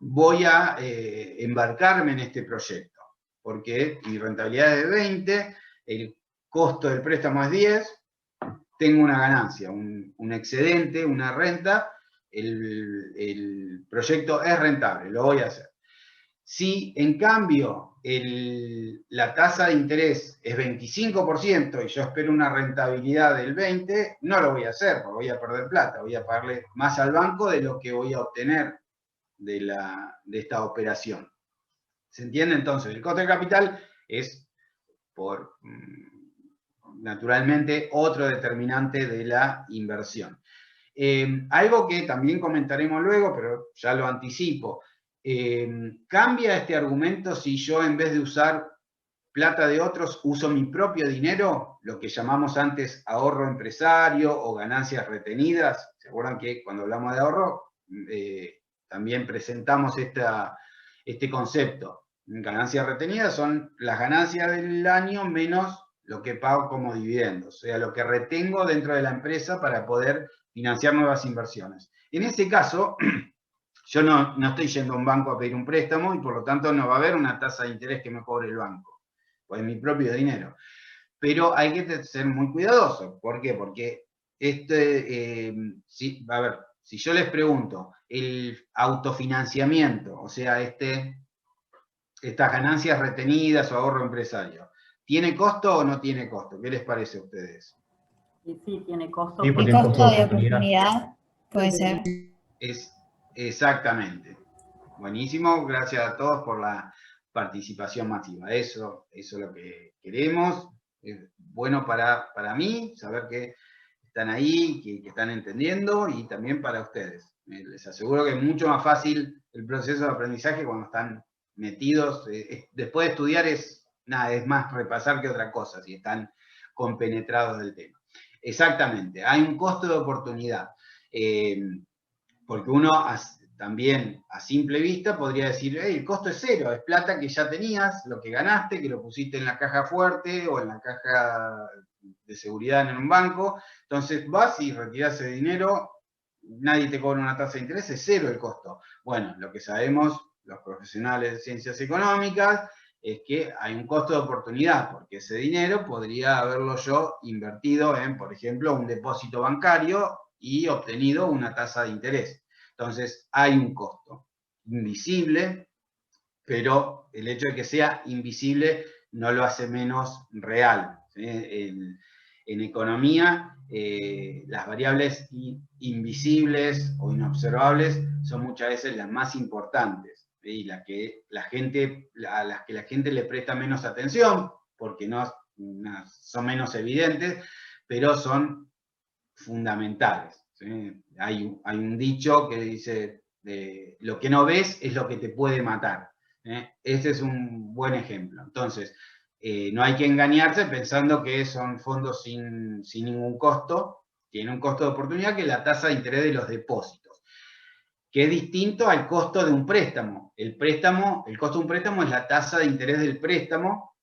voy a embarcarme en este proyecto, porque mi rentabilidad es de 20, el costo del préstamo es 10, tengo una ganancia, un excedente, una renta, el proyecto es rentable, lo voy a hacer. Si en cambio la tasa de interés es 25% y yo espero una rentabilidad del 20%, no lo voy a hacer, porque voy a perder plata, voy a pagarle más al banco de lo que voy a obtener de esta operación. ¿Se entiende? Entonces, el costo de capital es, naturalmente, otro determinante de la inversión. Algo que también comentaremos luego, pero ya lo anticipo. ¿Cambia este argumento si yo, en vez de usar plata de otros, uso mi propio dinero? Lo que llamamos antes ahorro empresario o ganancias retenidas. ¿Se acuerdan que cuando hablamos de ahorro también presentamos este concepto? Ganancias retenidas son las ganancias del año menos lo que pago como dividendos, o sea, lo que retengo dentro de la empresa para poder financiar nuevas inversiones. En ese caso, yo no estoy yendo a un banco a pedir un préstamo y por lo tanto no va a haber una tasa de interés que me cobre el banco, pues es mi propio dinero. Pero hay que ser muy cuidadoso. ¿Por qué? Porque a ver, si yo les pregunto, el autofinanciamiento, o sea, estas ganancias retenidas o ahorro empresario, ¿tiene costo o no tiene costo? ¿Qué les parece a ustedes? Sí, tiene costo. Sí, porque El costo de oportunidad puede ser. Exactamente. Buenísimo, gracias a todos por la participación masiva. Eso es lo que queremos. Es bueno para mí saber que están ahí, que están entendiendo, y también para ustedes. Les aseguro que es mucho más fácil el proceso de aprendizaje cuando están metidos. Después de estudiar es más repasar que otra cosa, si están compenetrados del tema. Exactamente, hay un costo de oportunidad. Porque uno también a simple vista podría decir, el costo es cero, es plata que ya tenías, lo que ganaste, que lo pusiste en la caja fuerte o en la caja de seguridad en un banco, entonces vas y retiras ese dinero, nadie te cobra una tasa de interés, es cero el costo. Bueno, lo que sabemos los profesionales de ciencias económicas es que hay un costo de oportunidad, porque ese dinero podría haberlo yo invertido en, por ejemplo, un depósito bancario y obtenido una tasa de interés. Entonces, hay un costo invisible, pero el hecho de que sea invisible no lo hace menos real. ¿Sí? En economía, las variables invisibles o inobservables son muchas veces las más importantes, ¿sí? Y a las que la gente le presta menos atención, porque son menos evidentes, pero son fundamentales. ¿Sí? Hay un dicho que dice, lo que no ves es lo que te puede matar. Este es un buen ejemplo. Entonces, no hay que engañarse pensando que son fondos sin ningún costo, tienen un costo de oportunidad que es la tasa de interés de los depósitos, que es distinto al costo de un préstamo. El costo de un préstamo es la tasa de interés del préstamo,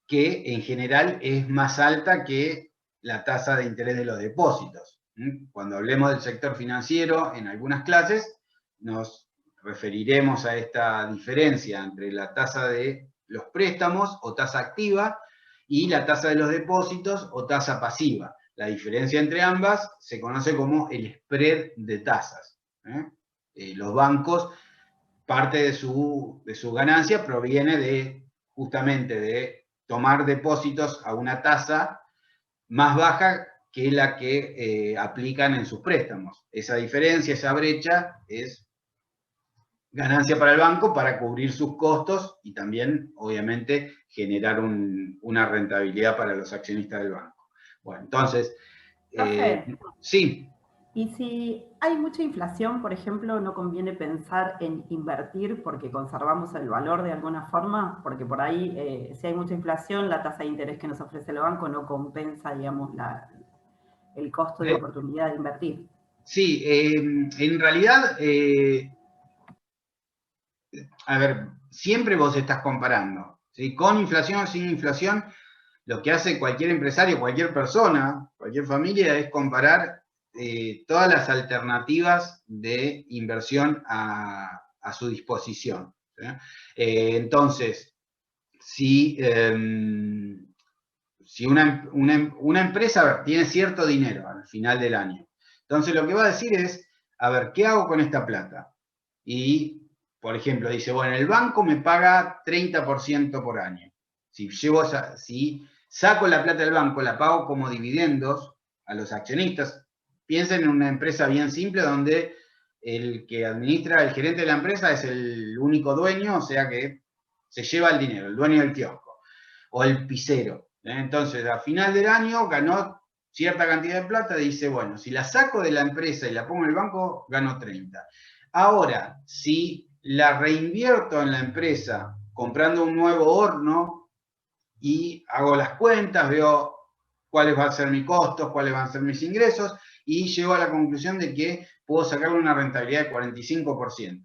que en general es más alta que la tasa de interés de los depósitos. Cuando hablemos del sector financiero en algunas clases, nos referiremos a esta diferencia entre la tasa de los préstamos o tasa activa y la tasa de los depósitos o tasa pasiva. La diferencia entre ambas se conoce como el spread de tasas. Los bancos, parte de su ganancia proviene justamente de tomar depósitos a una tasa más baja que la que aplican en sus préstamos. Esa diferencia, esa brecha, es ganancia para el banco para cubrir sus costos y también, obviamente, generar una rentabilidad para los accionistas del banco. Bueno, entonces, sí. Y si hay mucha inflación, por ejemplo, ¿no conviene pensar en invertir porque conservamos el valor de alguna forma? Porque por ahí, si hay mucha inflación, la tasa de interés que nos ofrece el banco no compensa, digamos, el costo de oportunidad de invertir. Sí, en realidad, a ver, siempre vos estás comparando, ¿sí? Con inflación o sin inflación, lo que hace cualquier empresario, cualquier persona, cualquier familia, es comparar todas las alternativas de inversión a su disposición, ¿sí? Entonces, si una empresa, a ver, tiene cierto dinero al final del año, entonces lo que va a decir es, a ver, ¿qué hago con esta plata? Y, por ejemplo, dice, bueno, el banco me paga 30% por año. Si saco la plata del banco, la pago como dividendos a los accionistas. Piensen en una empresa bien simple donde el que administra, el gerente de la empresa es el único dueño, o sea que se lleva el dinero, el dueño del kiosco, o el pisero. Entonces, a final del año ganó cierta cantidad de plata, dice, bueno, si la saco de la empresa y la pongo en el banco, gano 30. Ahora, si la reinvierto en la empresa comprando un nuevo horno y hago las cuentas, veo cuáles van a ser mis costos, cuáles van a ser mis ingresos, y llego a la conclusión de que puedo sacarle una rentabilidad de 45%.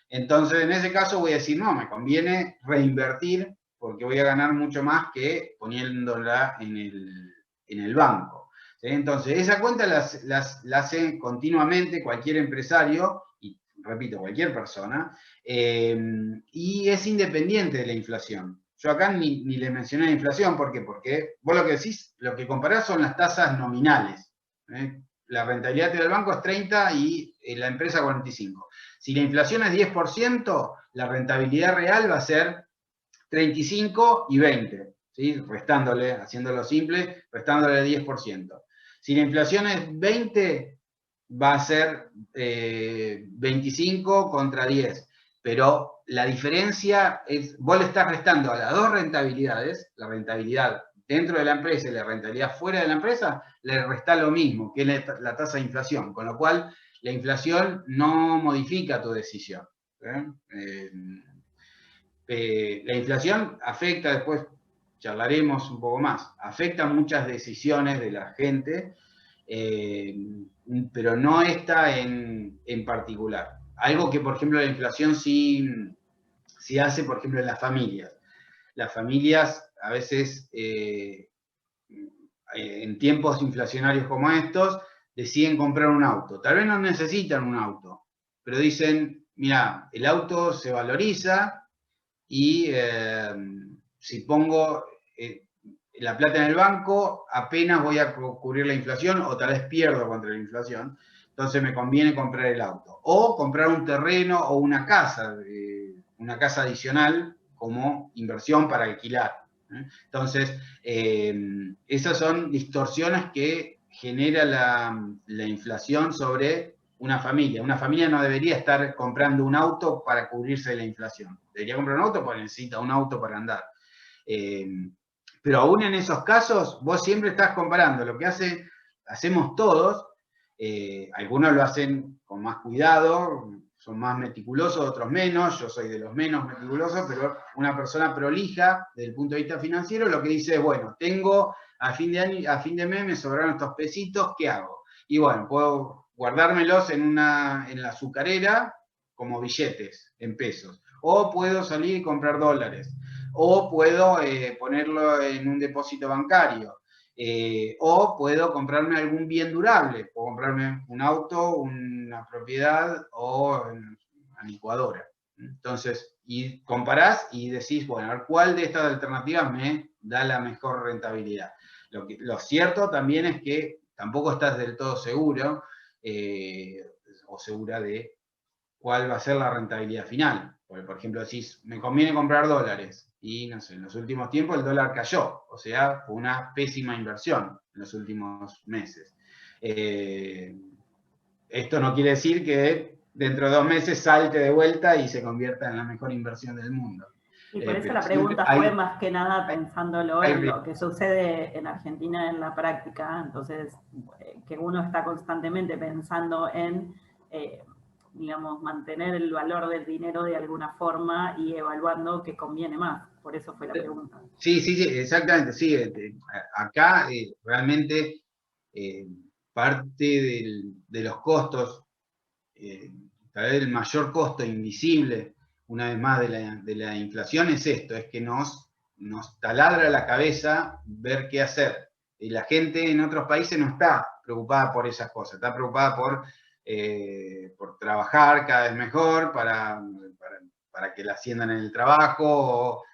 Entonces, en ese caso voy a decir, no, me conviene reinvertir porque voy a ganar mucho más que poniéndola en el banco. ¿Sí? Entonces, esa cuenta la hace continuamente cualquier empresario, y repito, cualquier persona, y es independiente de la inflación. Yo acá ni le mencioné la inflación, ¿por qué? Porque vos lo que decís, lo que comparás son las tasas nominales. La rentabilidad del banco es 30 y la empresa 45. Si la inflación es 10%, la rentabilidad real va a ser 35 y 20, ¿sí? Restándole, haciéndolo simple, restándole el 10%. Si la inflación es 20, va a ser 25 contra 10. Pero la diferencia es, vos le estás restando a las dos rentabilidades, la rentabilidad dentro de la empresa y la rentabilidad fuera de la empresa, le resta lo mismo, que es la tasa de inflación, con lo cual la inflación no modifica tu decisión. La inflación afecta, después charlaremos un poco más, afecta muchas decisiones de la gente, pero no esta en particular. Algo que, por ejemplo, la inflación sí hace, por ejemplo, en las familias. Las familias, a veces, en tiempos inflacionarios como estos, deciden comprar un auto. Tal vez no necesitan un auto, pero dicen, mira, el auto se valoriza y si pongo la plata en el banco, apenas voy a cubrir la inflación o tal vez pierdo contra la inflación, entonces me conviene comprar el auto. O comprar un terreno o una casa adicional como inversión para alquilar. Entonces, esas son distorsiones que genera la inflación sobre una familia. Una familia no debería estar comprando un auto para cubrirse de la inflación. Debería comprar un auto porque necesita un auto para andar. Pero aún en esos casos, vos siempre estás comparando lo que hacemos todos. Algunos lo hacen con más cuidado, son más meticulosos, otros menos. Yo soy de los menos meticulosos, pero una persona prolija desde el punto de vista financiero lo que dice es, bueno, tengo a fin de año, a fin de mes me sobraron estos pesitos, ¿qué hago? Y bueno, puedo guardármelos en la azucarera como billetes en pesos. O puedo salir y comprar dólares. O puedo ponerlo en un depósito bancario. O puedo comprarme algún bien durable. Puedo comprarme un auto, una propiedad o una licuadora. Entonces, y comparás y decís, bueno, a ver cuál de estas alternativas me da la mejor rentabilidad. Lo cierto también es que tampoco estás del todo seguro o segura de cuál va a ser la rentabilidad final. Porque, por ejemplo, decís, me conviene comprar dólares, y no sé, en los últimos tiempos el dólar cayó, o sea, fue una pésima inversión en los últimos meses. Esto no quiere decir que dentro de 2 meses salte de vuelta y se convierta en la mejor inversión del mundo. Y por eso Pero la pregunta hay, fue más que nada pensándolo hay en lo riesgos. que sucede en Argentina en la práctica, entonces que uno está constantemente pensando en, digamos, mantener el valor del dinero de alguna forma y evaluando qué conviene más. Por eso fue la pregunta. Sí, exactamente, sí. Acá realmente parte de los costos, tal vez el mayor costo invisible, una vez más, de la inflación es esto, es que nos taladra la cabeza ver qué hacer. Y la gente en otros países no está preocupada por esas cosas, está preocupada por trabajar cada vez mejor, para que la asciendan en el trabajo,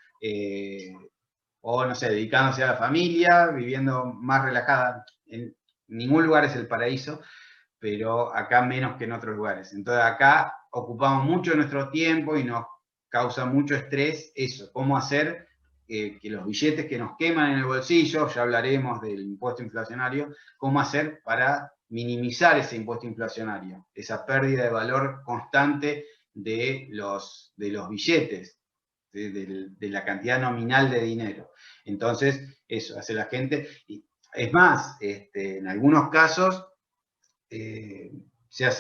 o no sé, dedicándose a la familia, viviendo más relajada. En ningún lugar es el paraíso, pero acá menos que en otros lugares. Entonces acá ocupamos mucho de nuestro tiempo y nos causa mucho estrés eso, cómo hacer que los billetes que nos queman en el bolsillo, ya hablaremos del impuesto inflacionario, cómo hacer para minimizar ese impuesto inflacionario, esa pérdida de valor constante de los billetes, de la cantidad nominal de dinero. Entonces, eso hace la gente. Y es más, en algunos casos se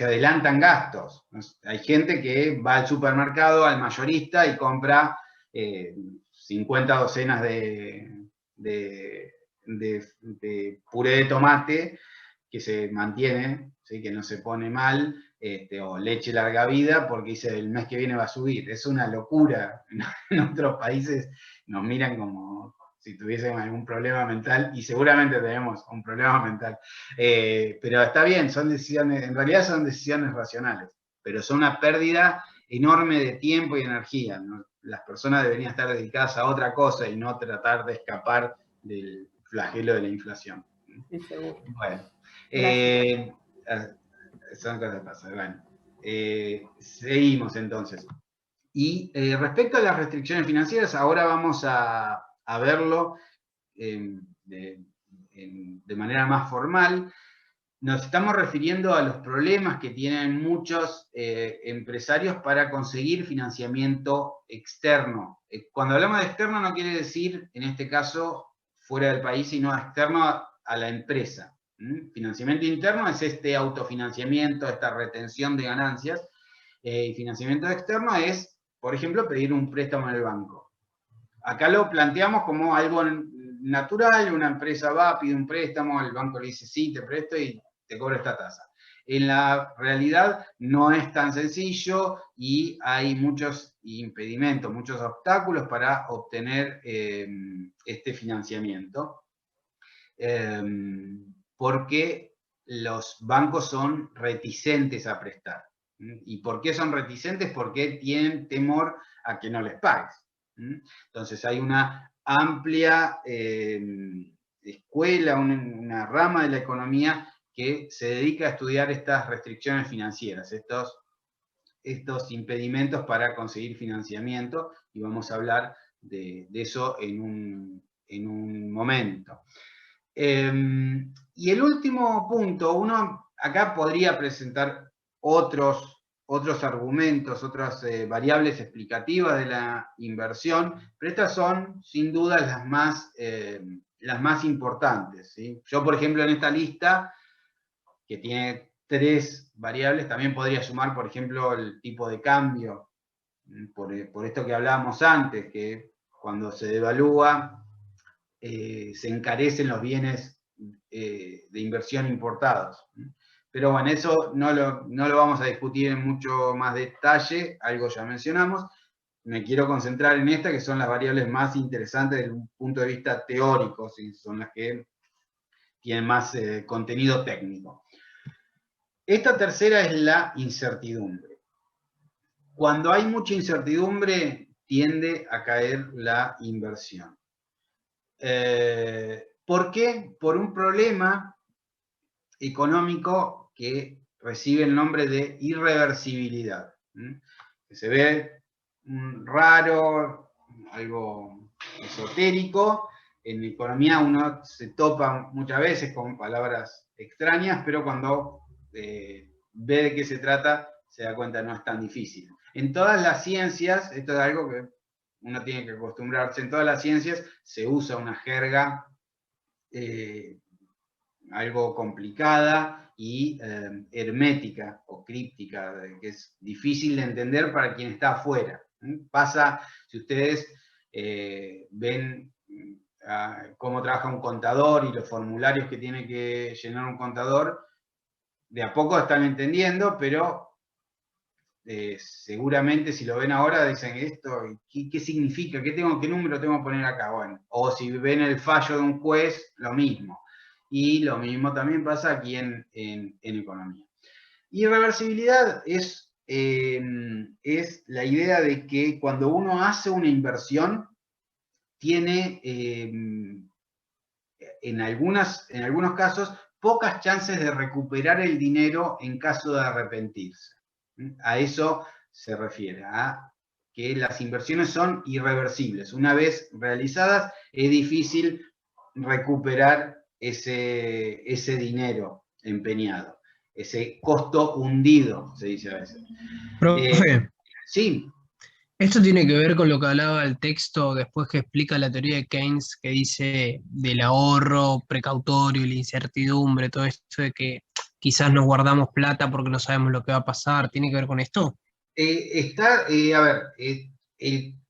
adelantan gastos. Hay gente que va al supermercado, al mayorista, y compra 50 docenas de puré de tomate que se mantiene, ¿sí? Que no se pone mal, o leche larga vida, porque dice el mes que viene va a subir. Es una locura. En otros países nos miran como si tuviésemos algún problema mental, y seguramente tenemos un problema mental. Pero está bien, son decisiones, en realidad son decisiones racionales, pero son una pérdida enorme de tiempo y energía, ¿no? Las personas deberían estar dedicadas a otra cosa y no tratar de escapar del flagelo de la inflación. Sí, seguro. Bueno, son cosas que pasan. Bueno, seguimos entonces. Y respecto a las restricciones financieras, ahora vamos a verlo de manera más formal. Nos estamos refiriendo a los problemas que tienen muchos empresarios para conseguir financiamiento externo. Cuando hablamos de externo no quiere decir, en este caso, fuera del país, sino externo a la empresa. Financiamiento interno es este autofinanciamiento, esta retención de ganancias. Y financiamiento externo es, por ejemplo, pedir un préstamo en el banco. Acá lo planteamos como algo natural, una empresa va, pide un préstamo, el banco le dice sí, te presto y te cobro esta tasa. En la realidad no es tan sencillo y hay muchos impedimentos, muchos obstáculos para obtener este financiamiento, porque los bancos son reticentes a prestar. ¿Y por qué son reticentes? Porque tienen temor a que no les pagues. Entonces hay una amplia escuela, una rama de la economía que se dedica a estudiar estas restricciones financieras, estos impedimentos para conseguir financiamiento, y vamos a hablar de eso en un momento. Y el último punto, uno acá podría presentar otros argumentos, otras variables explicativas de la inversión, pero estas son sin duda las más importantes, ¿sí? Yo, por ejemplo, en esta lista, que tiene 3 variables, también podría sumar, por ejemplo, el tipo de cambio, por esto que hablábamos antes, que cuando se devalúa, se encarecen los bienes de inversión importados. Pero bueno, eso no lo vamos a discutir en mucho más detalle, algo ya mencionamos. Me quiero concentrar en esta, que son las variables más interesantes desde un punto de vista teórico, ¿sí? Son las que tienen más contenido técnico. Esta tercera es la incertidumbre. Cuando hay mucha incertidumbre, tiende a caer la inversión. ¿Por qué? Por un problema económico que recibe el nombre de irreversibilidad. Que se ve raro, algo esotérico. En economía uno se topa muchas veces con palabras extrañas, pero cuando ve de qué se trata, se da cuenta no es tan difícil. En todas las ciencias, esto es algo que uno tiene que acostumbrarse, en todas las ciencias se usa una jerga algo complicada y hermética o críptica, que es difícil de entender para quien está afuera. Pasa, si ustedes ven cómo trabaja un contador y los formularios que tiene que llenar un contador, de a poco están entendiendo, pero seguramente si lo ven ahora dicen esto, ¿qué significa? ¿Qué número tengo que poner acá? Bueno, o si ven el fallo de un juez, lo mismo. Y lo mismo también pasa aquí en economía. Irreversibilidad es la idea de que cuando uno hace una inversión, tiene en algunos casos pocas chances de recuperar el dinero en caso de arrepentirse. A eso se refiere, a que las inversiones son irreversibles. Una vez realizadas, es difícil recuperar ese dinero empeñado, ese costo hundido, se dice a veces. Profe, Sí. esto tiene que ver con lo que hablaba el texto después que explica la teoría de Keynes, que dice del ahorro precautorio y la incertidumbre, todo esto de que quizás nos guardamos plata porque no sabemos lo que va a pasar. ¿Tiene que ver con esto? A ver,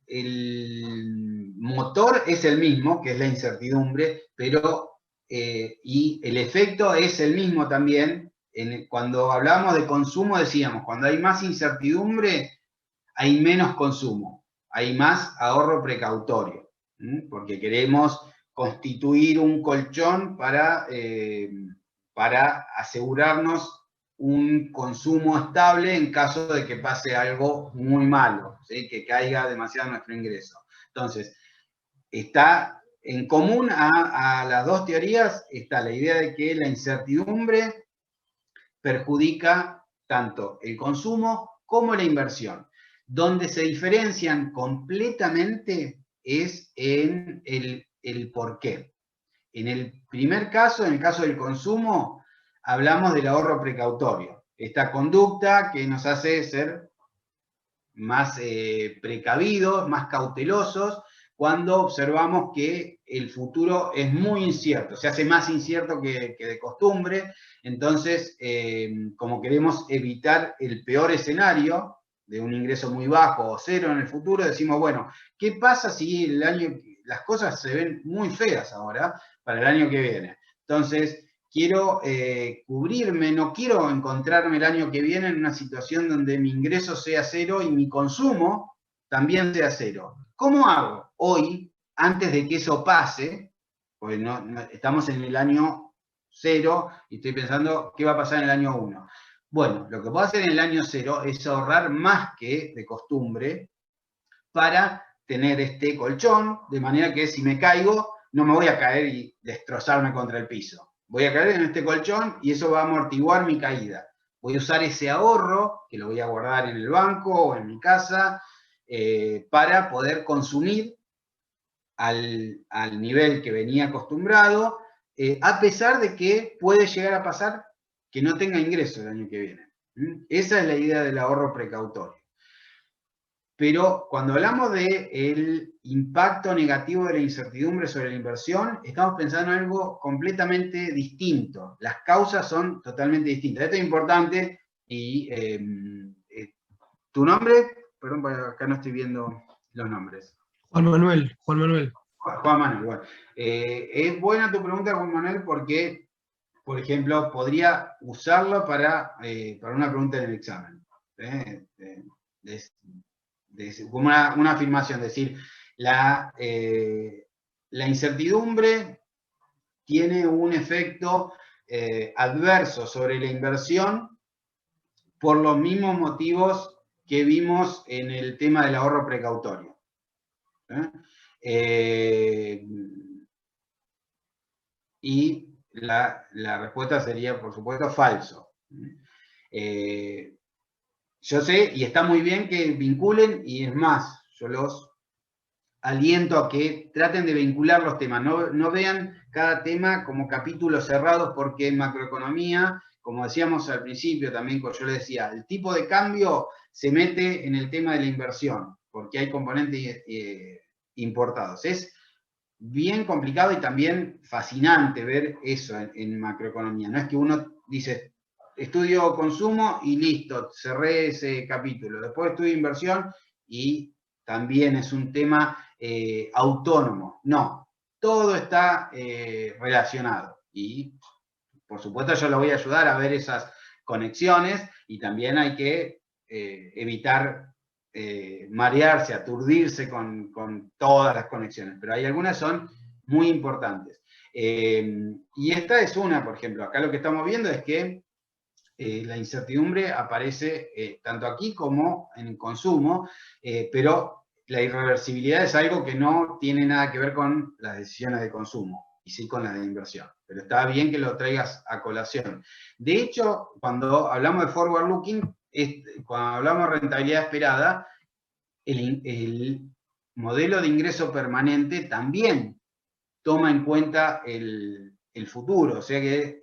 el motor es el mismo, que es la incertidumbre, pero y el efecto es el mismo también. Cuando hablamos de consumo decíamos, cuando hay más incertidumbre, hay menos consumo, hay más ahorro precautorio, porque queremos constituir un colchón para asegurarnos un consumo estable en caso de que pase algo muy malo, ¿sí? Que caiga demasiado nuestro ingreso. Entonces, está en común a las dos teorías, está la idea de que la incertidumbre perjudica tanto el consumo como la inversión. Donde se diferencian completamente es en el por qué. En el primer caso, en el caso del consumo, hablamos del ahorro precautorio. Esta conducta que nos hace ser más precavidos, más cautelosos, cuando observamos que el futuro es muy incierto, se hace más incierto que de costumbre. Entonces, como queremos evitar el peor escenario de un ingreso muy bajo o cero en el futuro, decimos, bueno, ¿qué pasa si las cosas se ven muy feas ahora para el año que viene? Entonces, quiero cubrirme, no quiero encontrarme el año que viene en una situación donde mi ingreso sea cero y mi consumo también sea cero. ¿Cómo hago hoy, antes de que eso pase? Pues estamos en el año 0 y estoy pensando qué va a pasar en el año 1. Bueno, lo que puedo hacer en el año 0 es ahorrar más que de costumbre para tener este colchón, de manera que si me caigo, no me voy a caer y destrozarme contra el piso. Voy a caer en este colchón y eso va a amortiguar mi caída. Voy a usar ese ahorro, que lo voy a guardar en el banco o en mi casa, para poder consumir al nivel que venía acostumbrado, a pesar de que puede llegar a pasar que no tenga ingreso el año que viene. Esa es la idea del ahorro precautorio. Pero cuando hablamos del impacto negativo de la incertidumbre sobre la inversión, estamos pensando en algo completamente distinto. Las causas son totalmente distintas. Esto es importante y tu nombre, perdón, acá no estoy viendo los nombres. Juan Manuel. Juan Manuel, bueno. Es buena tu pregunta, Juan Manuel, porque, por ejemplo, podría usarlo para una pregunta en el examen. Como una afirmación, decir, la incertidumbre tiene un efecto adverso sobre la inversión por los mismos motivos que vimos en el tema del ahorro precautorio. Y la respuesta sería, por supuesto, falso. Yo sé, y está muy bien que vinculen, y es más, yo los aliento a que traten de vincular los temas, no vean cada tema como capítulos cerrados, porque en macroeconomía, como decíamos al principio también, como yo le decía, el tipo de cambio se mete en el tema de la inversión, porque hay componentes importados. Es bien complicado y también fascinante ver eso en macroeconomía. No es que uno dice, estudio consumo y listo, cerré ese capítulo. Después estudio inversión y también es un tema autónomo. No, todo está relacionado. Y por supuesto yo lo voy a ayudar a ver esas conexiones y también hay que evitar marearse, aturdirse con todas las conexiones, pero hay algunas que son muy importantes. Y esta es una, por ejemplo, acá lo que estamos viendo es que la incertidumbre aparece tanto aquí como en el consumo, pero la irreversibilidad es algo que no tiene nada que ver con las decisiones de consumo, y sí con las de inversión. Pero está bien que lo traigas a colación. De hecho, cuando hablamos de forward looking, cuando hablamos de rentabilidad esperada, el modelo de ingreso permanente también toma en cuenta el futuro, o sea que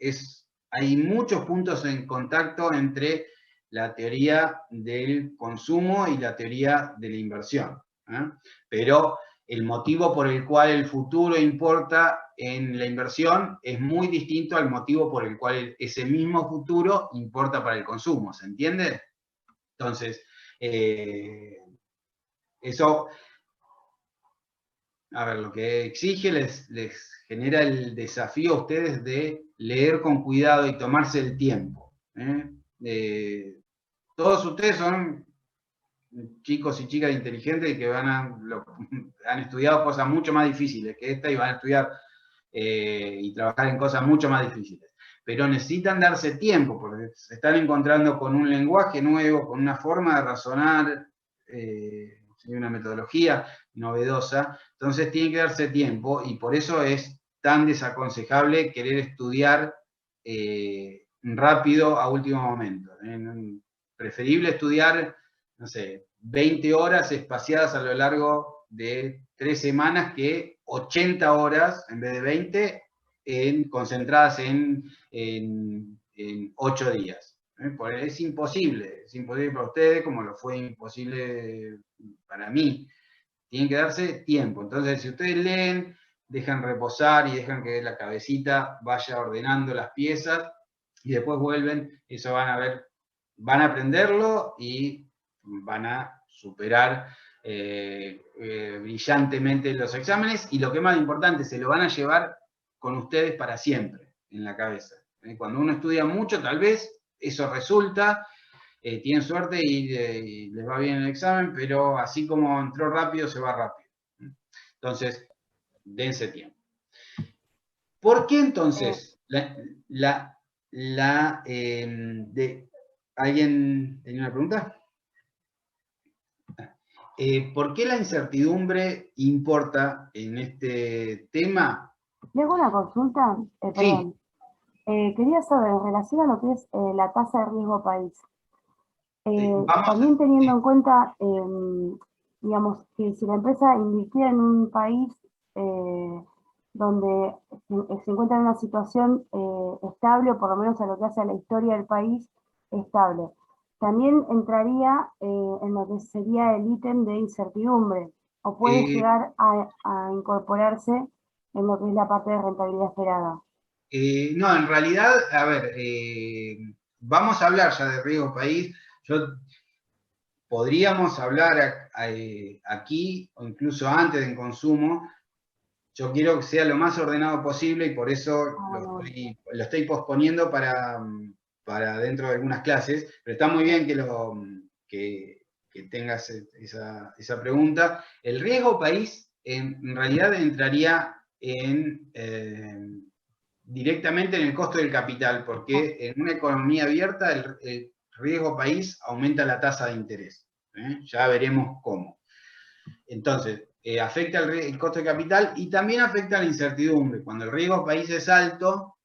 hay muchos puntos en contacto entre la teoría del consumo y la teoría de la inversión. Pero el motivo por el cual el futuro importa en la inversión es muy distinto al motivo por el cual ese mismo futuro importa para el consumo, ¿se entiende? Entonces, eso, a ver, lo que exige les genera el desafío a ustedes de leer con cuidado y tomarse el tiempo. Todos ustedes son chicos y chicas inteligentes que han estudiado cosas mucho más difíciles que esta y van a estudiar y trabajar en cosas mucho más difíciles. Pero necesitan darse tiempo porque se están encontrando con un lenguaje nuevo, con una forma de razonar, una metodología novedosa, entonces tiene que darse tiempo y por eso es tan desaconsejable querer estudiar rápido a último momento. Preferible estudiar, no sé, 20 horas espaciadas a lo largo de 3 semanas que 80 horas en vez de 20 concentradas en 8 días. Es imposible para ustedes como lo fue imposible para mí. Tienen que darse tiempo. Entonces, si ustedes leen, dejan reposar y dejan que la cabecita vaya ordenando las piezas y después vuelven, eso van a aprenderlo y van a superar brillantemente los exámenes y lo que es más importante, se lo van a llevar con ustedes para siempre en la cabeza. Cuando uno estudia mucho, tal vez eso resulta, tienen suerte y les va bien el examen, pero así como entró rápido, se va rápido. Entonces, dense tiempo. ¿Por qué entonces ¿alguien tenía una pregunta? ¿Por qué la incertidumbre importa en este tema? ¿Le hago una consulta? Perdón. Sí. Quería saber, en relación a lo que es la tasa de riesgo país, Vamos también teniendo en cuenta, digamos, que si la empresa invirtiera en un país donde se encuentra en una situación estable, o por lo menos a lo que hace a la historia del país, estable, también entraría en lo que sería el ítem de incertidumbre, o puede llegar a incorporarse en lo que es la parte de rentabilidad esperada. No, en realidad, a ver, vamos a hablar ya de riesgo país. Podríamos hablar aquí, o incluso antes en consumo. Yo quiero que sea lo más ordenado posible y por eso lo estoy posponiendo para dentro de algunas clases, pero está muy bien que tengas esa pregunta. El riesgo país en realidad entraría directamente en el costo del capital, porque en una economía abierta el riesgo país aumenta la tasa de interés. Ya veremos cómo. Entonces, afecta el costo de capital y también afecta la incertidumbre. Cuando el riesgo país es alto,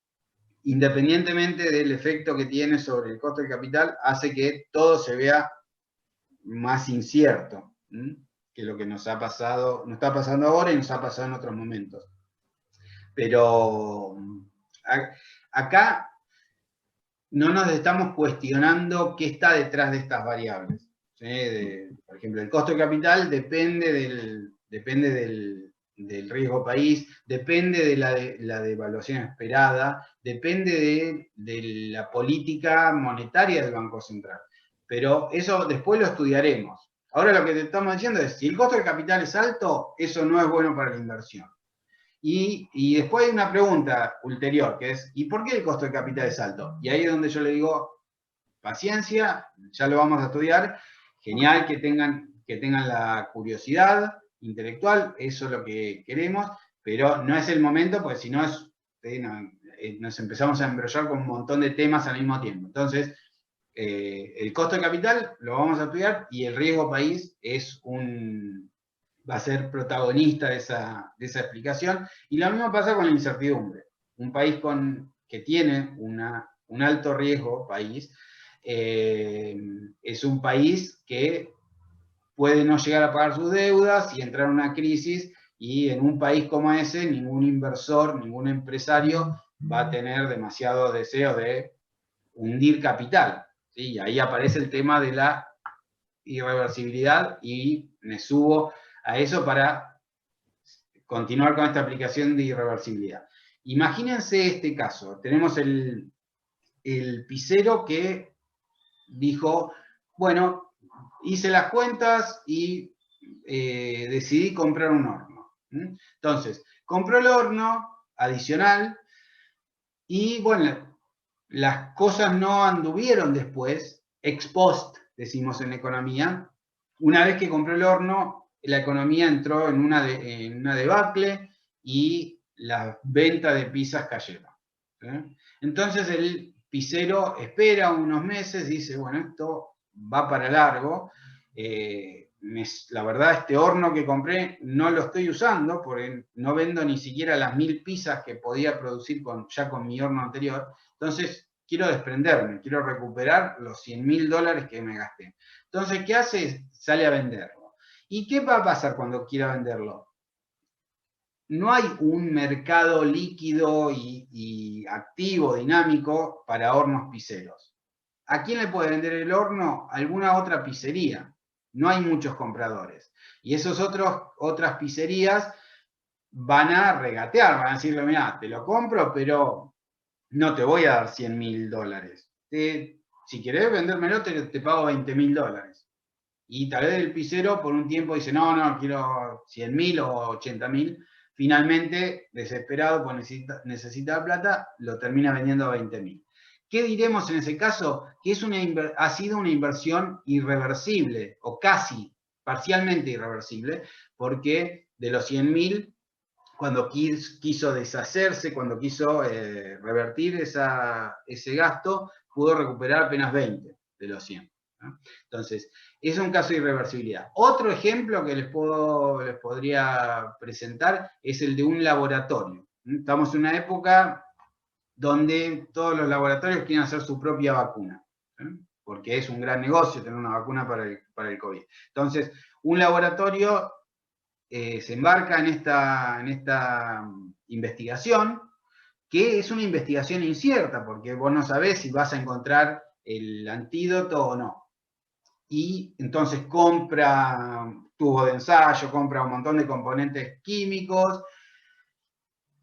independientemente del efecto que tiene sobre el costo del capital, hace que todo se vea más incierto, que lo que nos ha pasado, nos está pasando ahora y nos ha pasado en otros momentos. Pero acá no nos estamos cuestionando qué está detrás de estas variables. Por ejemplo, el costo de capital depende del riesgo país, depende de la devaluación esperada, depende de la política monetaria del Banco Central. Pero eso después lo estudiaremos. Ahora lo que te estamos diciendo es, si el costo de capital es alto, eso no es bueno para la inversión. Y después hay una pregunta ulterior, que es, ¿y por qué el costo de capital es alto? Y ahí es donde yo le digo, paciencia, ya lo vamos a estudiar, genial que tengan la curiosidad intelectual, eso es lo que queremos, pero no es el momento, porque si no nos empezamos a embrollar con un montón de temas al mismo tiempo. Entonces, el costo de capital lo vamos a estudiar y el riesgo país va a ser protagonista de esa explicación. Y lo mismo pasa con la incertidumbre. Un país que tiene un alto riesgo país, es un país que puede no llegar a pagar sus deudas y entrar en una crisis, y en un país como ese, ningún inversor, ningún empresario va a tener demasiado deseo de hundir capital, ¿sí? Y ahí aparece el tema de la irreversibilidad, y me subo a eso para continuar con esta aplicación de irreversibilidad. Imagínense este caso. Tenemos el pisero que dijo, bueno, hice las cuentas y decidí comprar un horno. Entonces, compró el horno adicional y, bueno, las cosas no anduvieron después, ex post, decimos en economía. Una vez que compró el horno, la economía entró en una debacle y las ventas de pizzas cayeron. Entonces el pizzero espera unos meses, dice, bueno, esto va para largo, la verdad este horno que compré no lo estoy usando, porque no vendo ni siquiera las 1000 pizzas que podía producir ya con mi horno anterior, entonces quiero desprenderme, quiero recuperar los $100.000 que me gasté. Entonces, ¿qué hace? Sale a venderlo. ¿Y qué va a pasar cuando quiera venderlo? No hay un mercado líquido y activo, dinámico, para hornos pizzeros. ¿A quién le puede vender el horno? Alguna otra pizzería. No hay muchos compradores. Y esas otras pizzerías van a regatear, van a decirle, mira, te lo compro, pero no te voy a dar $100.000. Si querés vendérmelo, te pago $20.000. Y tal vez el pizzero por un tiempo dice, no, quiero 100.000 o 80.000. Finalmente, desesperado, pues necesita plata, lo termina vendiendo a 20.000. ¿Qué diremos en ese caso? Que ha sido una inversión irreversible, o casi parcialmente irreversible, porque de los 100.000, cuando quiso deshacerse, cuando quiso revertir ese gasto, pudo recuperar apenas 20 de los 100. ¿no? Entonces, es un caso de irreversibilidad. Otro ejemplo que les podría presentar es el de un laboratorio. Estamos en una época donde todos los laboratorios quieren hacer su propia vacuna, porque es un gran negocio tener una vacuna para el COVID. Entonces, un laboratorio se embarca en esta investigación, que es una investigación incierta, porque vos no sabés si vas a encontrar el antídoto o no. Y entonces compra tubos de ensayo, compra un montón de componentes químicos,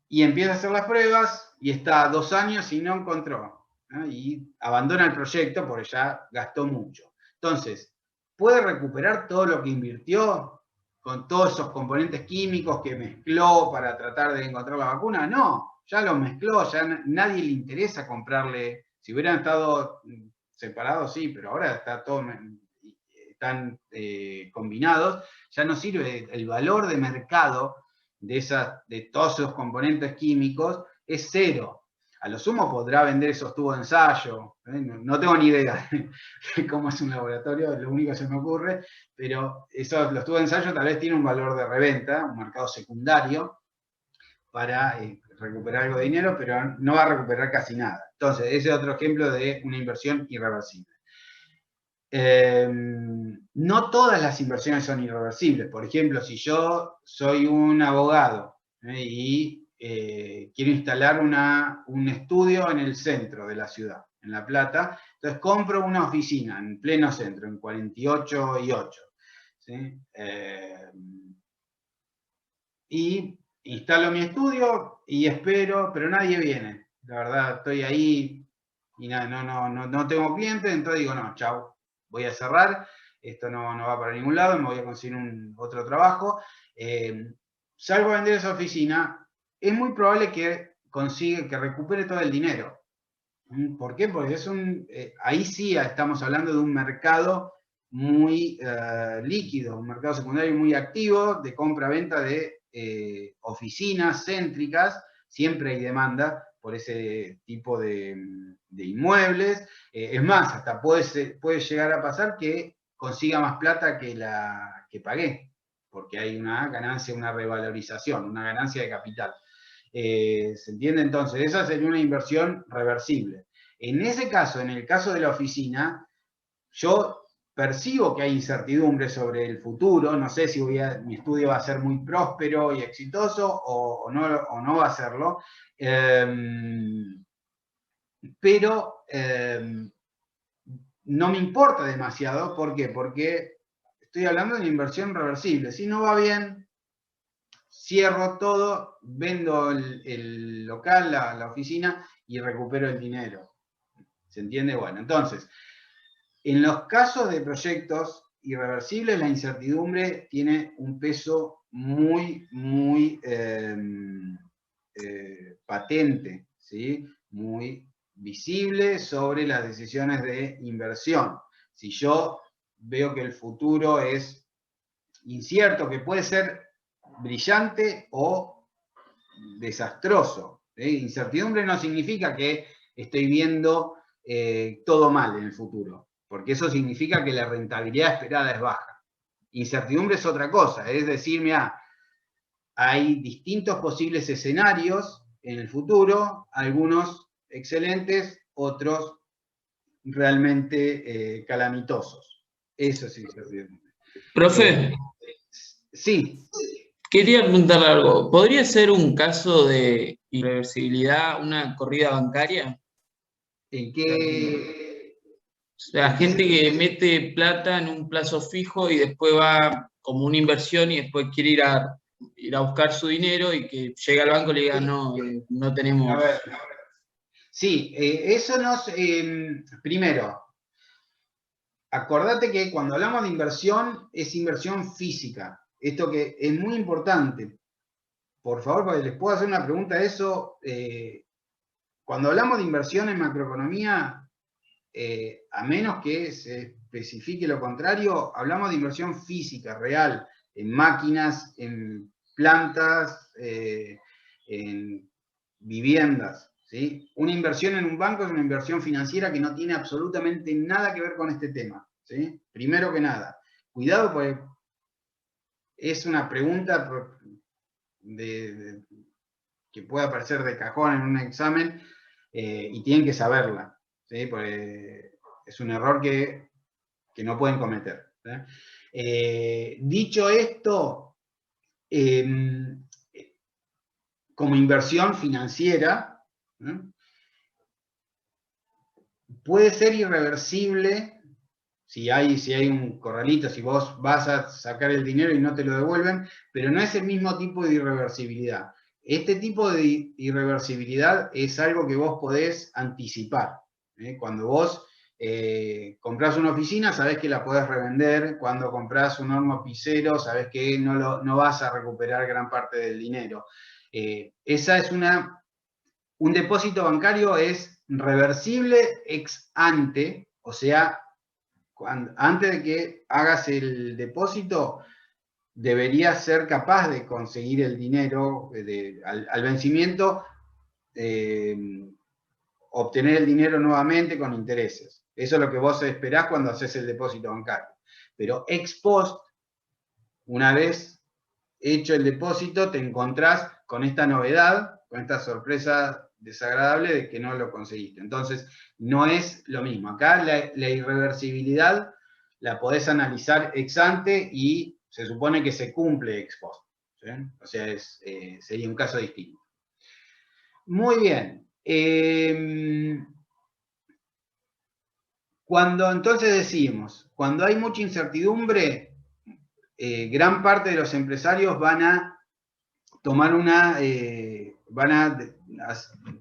y empieza a hacer las pruebas, y está 2 años y no encontró, ¿no? Y abandona el proyecto porque ya gastó mucho. Entonces, ¿puede recuperar todo lo que invirtió con todos esos componentes químicos que mezcló para tratar de encontrar la vacuna? No, ya los mezcló, ya nadie le interesa comprarle. Si hubieran estado separados, sí, pero ahora están combinados, ya no sirve. El valor de mercado de todos esos componentes químicos es cero. A lo sumo podrá vender esos tubos de ensayo, no tengo ni idea de cómo es un laboratorio, lo único que se me ocurre, pero los tubos de ensayo tal vez tienen un valor de reventa, un mercado secundario, para recuperar algo de dinero, pero no va a recuperar casi nada. Entonces, ese es otro ejemplo de una inversión irreversible. No todas las inversiones son irreversibles. Por ejemplo, si yo soy un abogado y quiero instalar un estudio en el centro de la ciudad, en La Plata, entonces compro una oficina en pleno centro, en 48 y 8. ¿Sí? Y instalo mi estudio y espero, pero nadie viene. La verdad, estoy ahí y no tengo clientes, entonces digo, no, chau, voy a cerrar, esto no va para ningún lado, me voy a conseguir otro trabajo. Salgo a vender esa oficina, es muy probable que recupere todo el dinero. ¿Por qué? Porque ahí sí estamos hablando de un mercado muy líquido, un mercado secundario muy activo, de compra-venta de oficinas céntricas, siempre hay demanda por ese tipo de inmuebles. Es más, hasta puede llegar a pasar que consiga más plata que la que pagué, porque hay una ganancia, una revalorización, una ganancia de capital. ¿Se entiende? Entonces, esa sería una inversión reversible. En ese caso, en el caso de la oficina, yo percibo que hay incertidumbre sobre el futuro, no sé si mi estudio va a ser muy próspero y exitoso o no va a serlo, pero no me importa demasiado. ¿Por qué? Porque estoy hablando de una inversión reversible. Si no va bien, cierro todo, vendo el local, la oficina y recupero el dinero. ¿Se entiende? Bueno, entonces, en los casos de proyectos irreversibles, la incertidumbre tiene un peso muy, muy patente, ¿sí? Muy visible sobre las decisiones de inversión. Si yo veo que el futuro es incierto, que puede ser brillante o desastroso. Incertidumbre no significa que estoy viendo todo mal en el futuro, porque eso significa que la rentabilidad esperada es baja. Incertidumbre es otra cosa, es decir, mira, hay distintos posibles escenarios en el futuro, algunos excelentes, otros realmente calamitosos. Eso es incertidumbre. Profe, Sí. quería preguntarle algo. ¿Podría ser un caso de irreversibilidad una corrida bancaria? ¿En qué? O sea, gente que mete plata en un plazo fijo y después va como una inversión y después quiere ir a buscar su dinero y que llega al banco y le diga, no tenemos... A ver. Sí, eso primero, acordate que cuando hablamos de inversión, es inversión física. Esto que es muy importante. Por favor, para que les pueda hacer una pregunta de eso. Cuando hablamos de inversión en macroeconomía, a menos que se especifique lo contrario, hablamos de inversión física, real, en máquinas, en plantas, en viviendas. ¿Sí? Una inversión en un banco es una inversión financiera que no tiene absolutamente nada que ver con este tema. ¿Sí? Primero que nada, cuidado porque es una pregunta que puede aparecer de cajón en un examen y tienen que saberla. ¿Sí? Porque es un error que no pueden cometer. Dicho esto, como inversión financiera, puede ser irreversible si hay un corralito, si vos vas a sacar el dinero y no te lo devuelven, pero no es el mismo tipo de irreversibilidad. Este tipo de irreversibilidad es algo que vos podés anticipar. Cuando vos comprás una oficina, sabés que la podés revender. Cuando comprás un horno pisero, sabés que no vas a recuperar gran parte del dinero. Esa es un depósito bancario es reversible ex ante, o sea, antes de que hagas el depósito, deberías ser capaz de conseguir el dinero al vencimiento, obtener el dinero nuevamente con intereses. Eso es lo que vos esperás cuando haces el depósito bancario. Pero ex post, una vez hecho el depósito, te encontrás con esta novedad, con esta sorpresa desagradable de que no lo conseguiste. Entonces, no es lo mismo. Acá la irreversibilidad la podés analizar ex ante y se supone que se cumple ex post, ¿sí? O sea, sería un caso distinto. Muy bien. Cuando entonces decimos, cuando hay mucha incertidumbre, gran parte de los empresarios van a tomar van a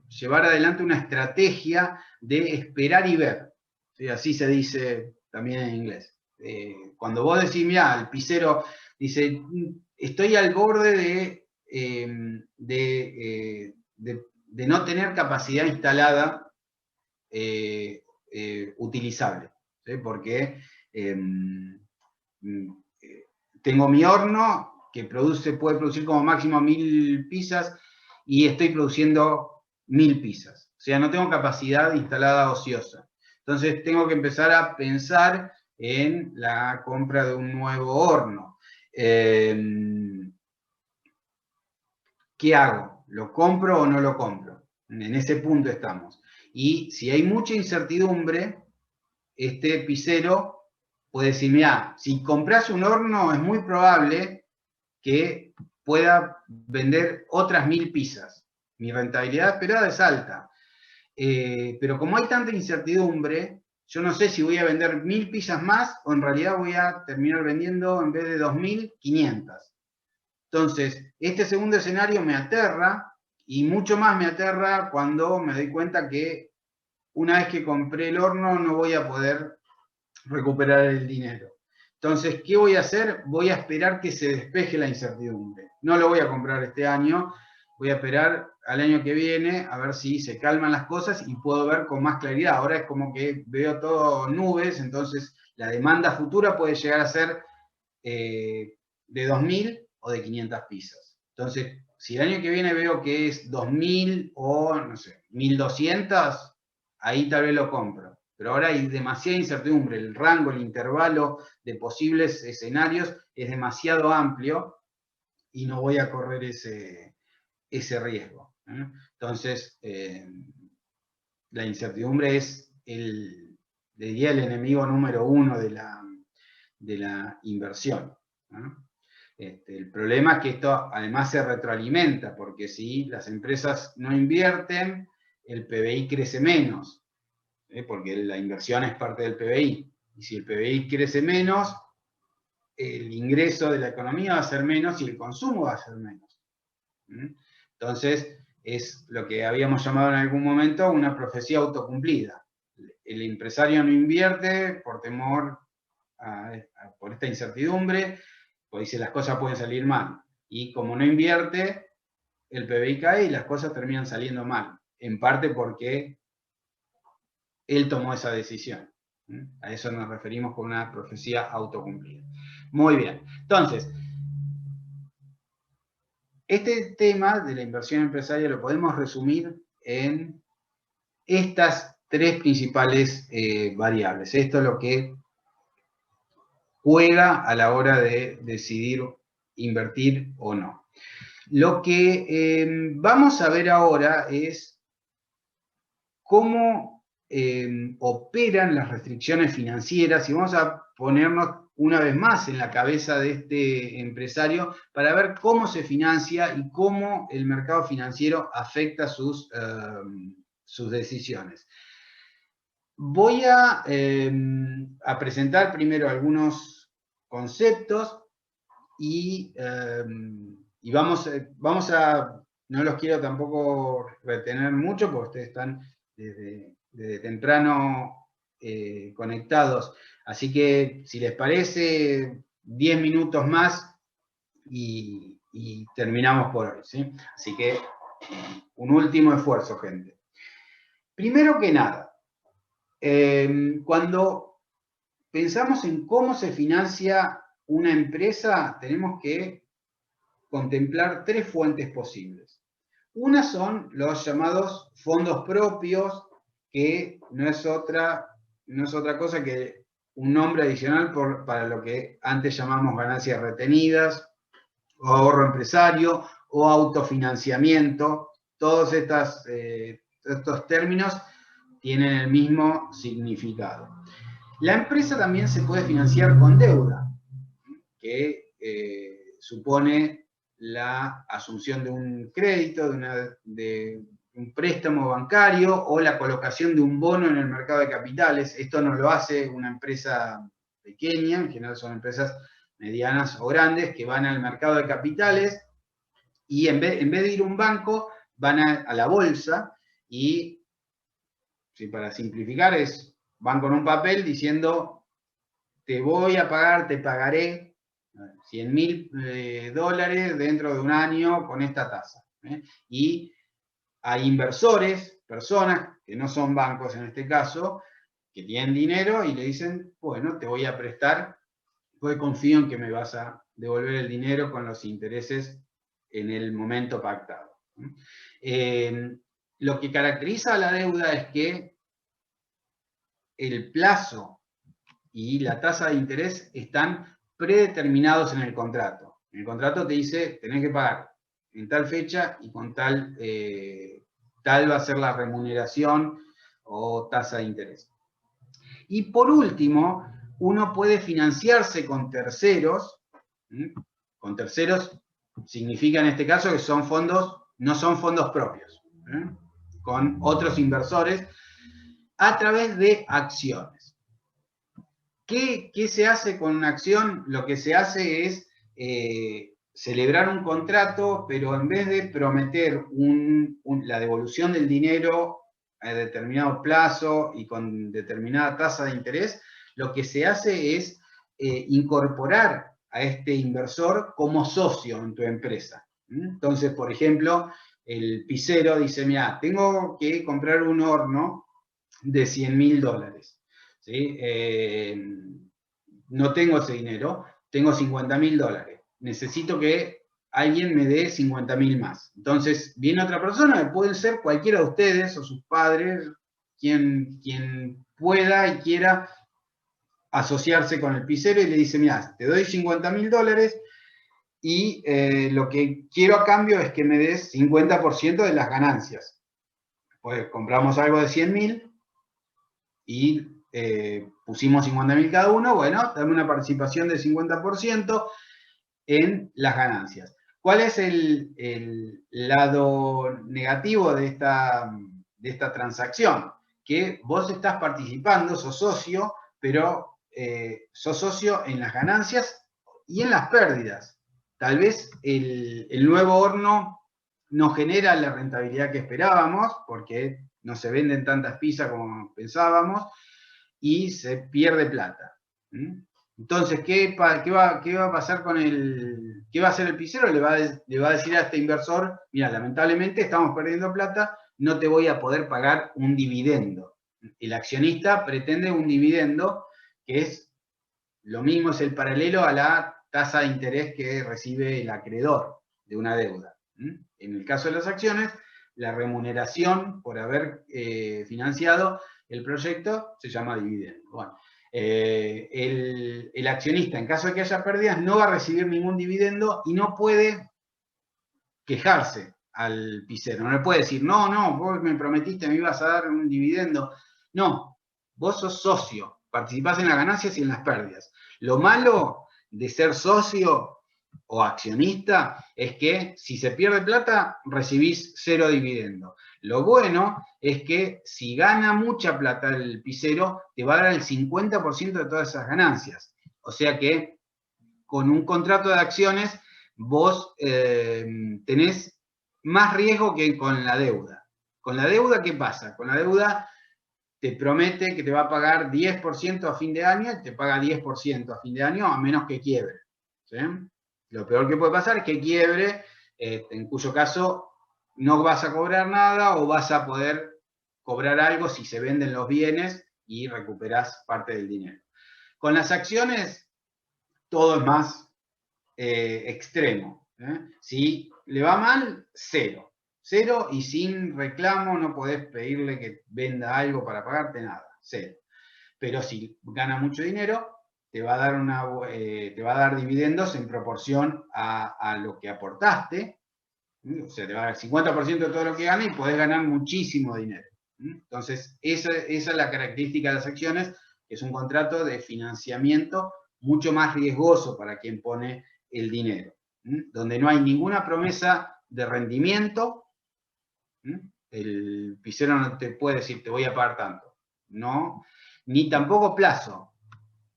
llevar adelante una estrategia de esperar y ver, ¿sí? Así se dice también en inglés. Cuando vos decís, mira, el pisero dice, estoy al borde de no tener capacidad instalada utilizable, ¿sí? Porque tengo mi horno que puede producir como máximo 1000 pizzas y estoy produciendo 1000 pizzas. O sea, no tengo capacidad instalada ociosa. Entonces tengo que empezar a pensar en la compra de un nuevo horno. ¿Qué hago? ¿Lo compro o no lo compro? En ese punto estamos. Y si hay mucha incertidumbre, este pizzero puede decir, mira, si compras un horno es muy probable que pueda vender otras 1000 pizzas. Mi rentabilidad esperada es alta. Pero como hay tanta incertidumbre, yo no sé si voy a vender 1000 pizzas más o en realidad voy a terminar vendiendo en vez de 2500. Entonces, este segundo escenario me aterra y mucho más me aterra cuando me doy cuenta que una vez que compré el horno no voy a poder recuperar el dinero. Entonces, ¿qué voy a hacer? Voy a esperar que se despeje la incertidumbre. No lo voy a comprar este año, voy a esperar al año que viene a ver si se calman las cosas y puedo ver con más claridad. Ahora es como que veo todo nubes, entonces la demanda futura puede llegar a ser de 2000 o de 500 pizzas. Entonces, si el año que viene veo que es 2000 o, no sé, 1200, ahí tal vez lo compro. Pero ahora hay demasiada incertidumbre, el rango, el intervalo de posibles escenarios es demasiado amplio y no voy a correr ese riesgo. Entonces, la incertidumbre es diría el enemigo número uno de la inversión. El problema es que esto además se retroalimenta, porque si las empresas no invierten, el PBI crece menos. Porque la inversión es parte del PBI. Y si el PBI crece menos, el ingreso de la economía va a ser menos y el consumo va a ser menos. Entonces, es lo que habíamos llamado en algún momento una profecía autocumplida. El empresario no invierte por temor por esta incertidumbre, pues dice las cosas pueden salir mal. Y como no invierte, el PBI cae y las cosas terminan saliendo mal. En parte porque él tomó esa decisión. A eso nos referimos con una profecía autocumplida. Muy bien. Entonces, este tema de la inversión empresarial lo podemos resumir en estas tres principales variables. Esto es lo que juega a la hora de decidir invertir o no. Lo que vamos a ver ahora es cómo operan las restricciones financieras y vamos a ponernos una vez más en la cabeza de este empresario para ver cómo se financia y cómo el mercado financiero afecta sus decisiones. Voy a presentar primero algunos conceptos y vamos a, no los quiero tampoco retener mucho porque ustedes están desde temprano conectados. Así que, si les parece, 10 minutos más y terminamos por hoy, ¿sí? Así que, un último esfuerzo, gente. Primero que nada, cuando pensamos en cómo se financia una empresa, tenemos que contemplar tres fuentes posibles. Una son los llamados fondos propios, que no es otra cosa que un nombre adicional para lo que antes llamamos ganancias retenidas, o ahorro empresario, o autofinanciamiento. todos estos términos tienen el mismo significado. La empresa también se puede financiar con deuda, que supone la asunción de un crédito, de un préstamo bancario o la colocación de un bono en el mercado de capitales. Esto no lo hace una empresa pequeña, en general son empresas medianas o grandes que van al mercado de capitales y en vez de ir a un banco, van a la bolsa y, para simplificar, van con un papel diciendo, te voy a pagar, te pagaré $100.000 dentro de un año con esta tasa. Y hay inversores, personas que no son bancos en este caso, que tienen dinero y le dicen, bueno, te voy a prestar, pues confío en que me vas a devolver el dinero con los intereses en el momento pactado. Lo que caracteriza a la deuda es que el plazo y la tasa de interés están predeterminados en el contrato. En el contrato te dice, tenés que pagar en tal fecha y con tal va a ser la remuneración o tasa de interés. Y por último, uno puede financiarse con terceros. Con terceros significa en este caso que son fondos, no son fondos propios, con otros inversores a través de acciones. ¿Qué se hace con una acción? Lo que se hace es celebrar un contrato, pero en vez de prometer la devolución del dinero a determinado plazo y con determinada tasa de interés, lo que se hace es incorporar a este inversor como socio en tu empresa. Entonces, por ejemplo, el pizzero dice, mira, tengo que comprar un horno de $100.000. ¿Sí? No tengo ese dinero, tengo $50.000. Necesito que alguien me dé 50.000 más. Entonces, viene otra persona, pueden ser cualquiera de ustedes o sus padres, quien pueda y quiera asociarse con el pizzero y le dice, mira, te doy $50.000 y lo que quiero a cambio es que me des 50% de las ganancias. Pues compramos algo de 100.000 y pusimos 50.000 cada uno, bueno, dame una participación del 50% en las ganancias. ¿Cuál es el lado negativo de esta transacción? Que vos estás participando, sos socio, pero sos socio en las ganancias y en las pérdidas. Tal vez el nuevo horno no genera la rentabilidad que esperábamos, porque no se venden tantas pizzas como pensábamos, y se pierde plata. Entonces, ¿qué va a pasar con qué va a hacer el pizzero? Le va a decir a este inversor, mira, lamentablemente estamos perdiendo plata, no te voy a poder pagar un dividendo. El accionista pretende un dividendo, que es lo mismo, es el paralelo a la tasa de interés que recibe el acreedor de una deuda. En el caso de las acciones, la remuneración por haber financiado el proyecto se llama dividendo. Bueno, el accionista, en caso de que haya pérdidas, no va a recibir ningún dividendo y no puede quejarse al pizzero. No le puede decir, no, vos me prometiste, me ibas a dar un dividendo. No, vos sos socio, participás en las ganancias y en las pérdidas. Lo malo de ser socio o accionista es que si se pierde plata, recibís 0 dividendo. Lo bueno es que si gana mucha plata el pizzero, te va a dar el 50% de todas esas ganancias. O sea que con un contrato de acciones vos tenés más riesgo que con la deuda. Con la deuda, ¿qué pasa? Con la deuda te promete que te va a pagar 10% a fin de año y te paga 10% a fin de año a menos que quiebre. ¿Sí? Lo peor que puede pasar es que quiebre, en cuyo caso no vas a cobrar nada o vas a poder cobrar algo si se venden los bienes y recuperás parte del dinero. Con las acciones todo es más extremo. Si le va mal, 0. 0 y sin reclamo no podés pedirle que venda algo para pagarte nada. 0. Pero si gana mucho dinero, te va a dar dividendos en proporción a lo que aportaste O sea, te va a dar el 50% de todo lo que gana y podés ganar muchísimo dinero. Entonces, esa es la característica de las acciones, que es un contrato de financiamiento mucho más riesgoso para quien pone el dinero, donde no hay ninguna promesa de rendimiento. El pisero no te puede decir, te voy a pagar tanto. No, ni tampoco plazo.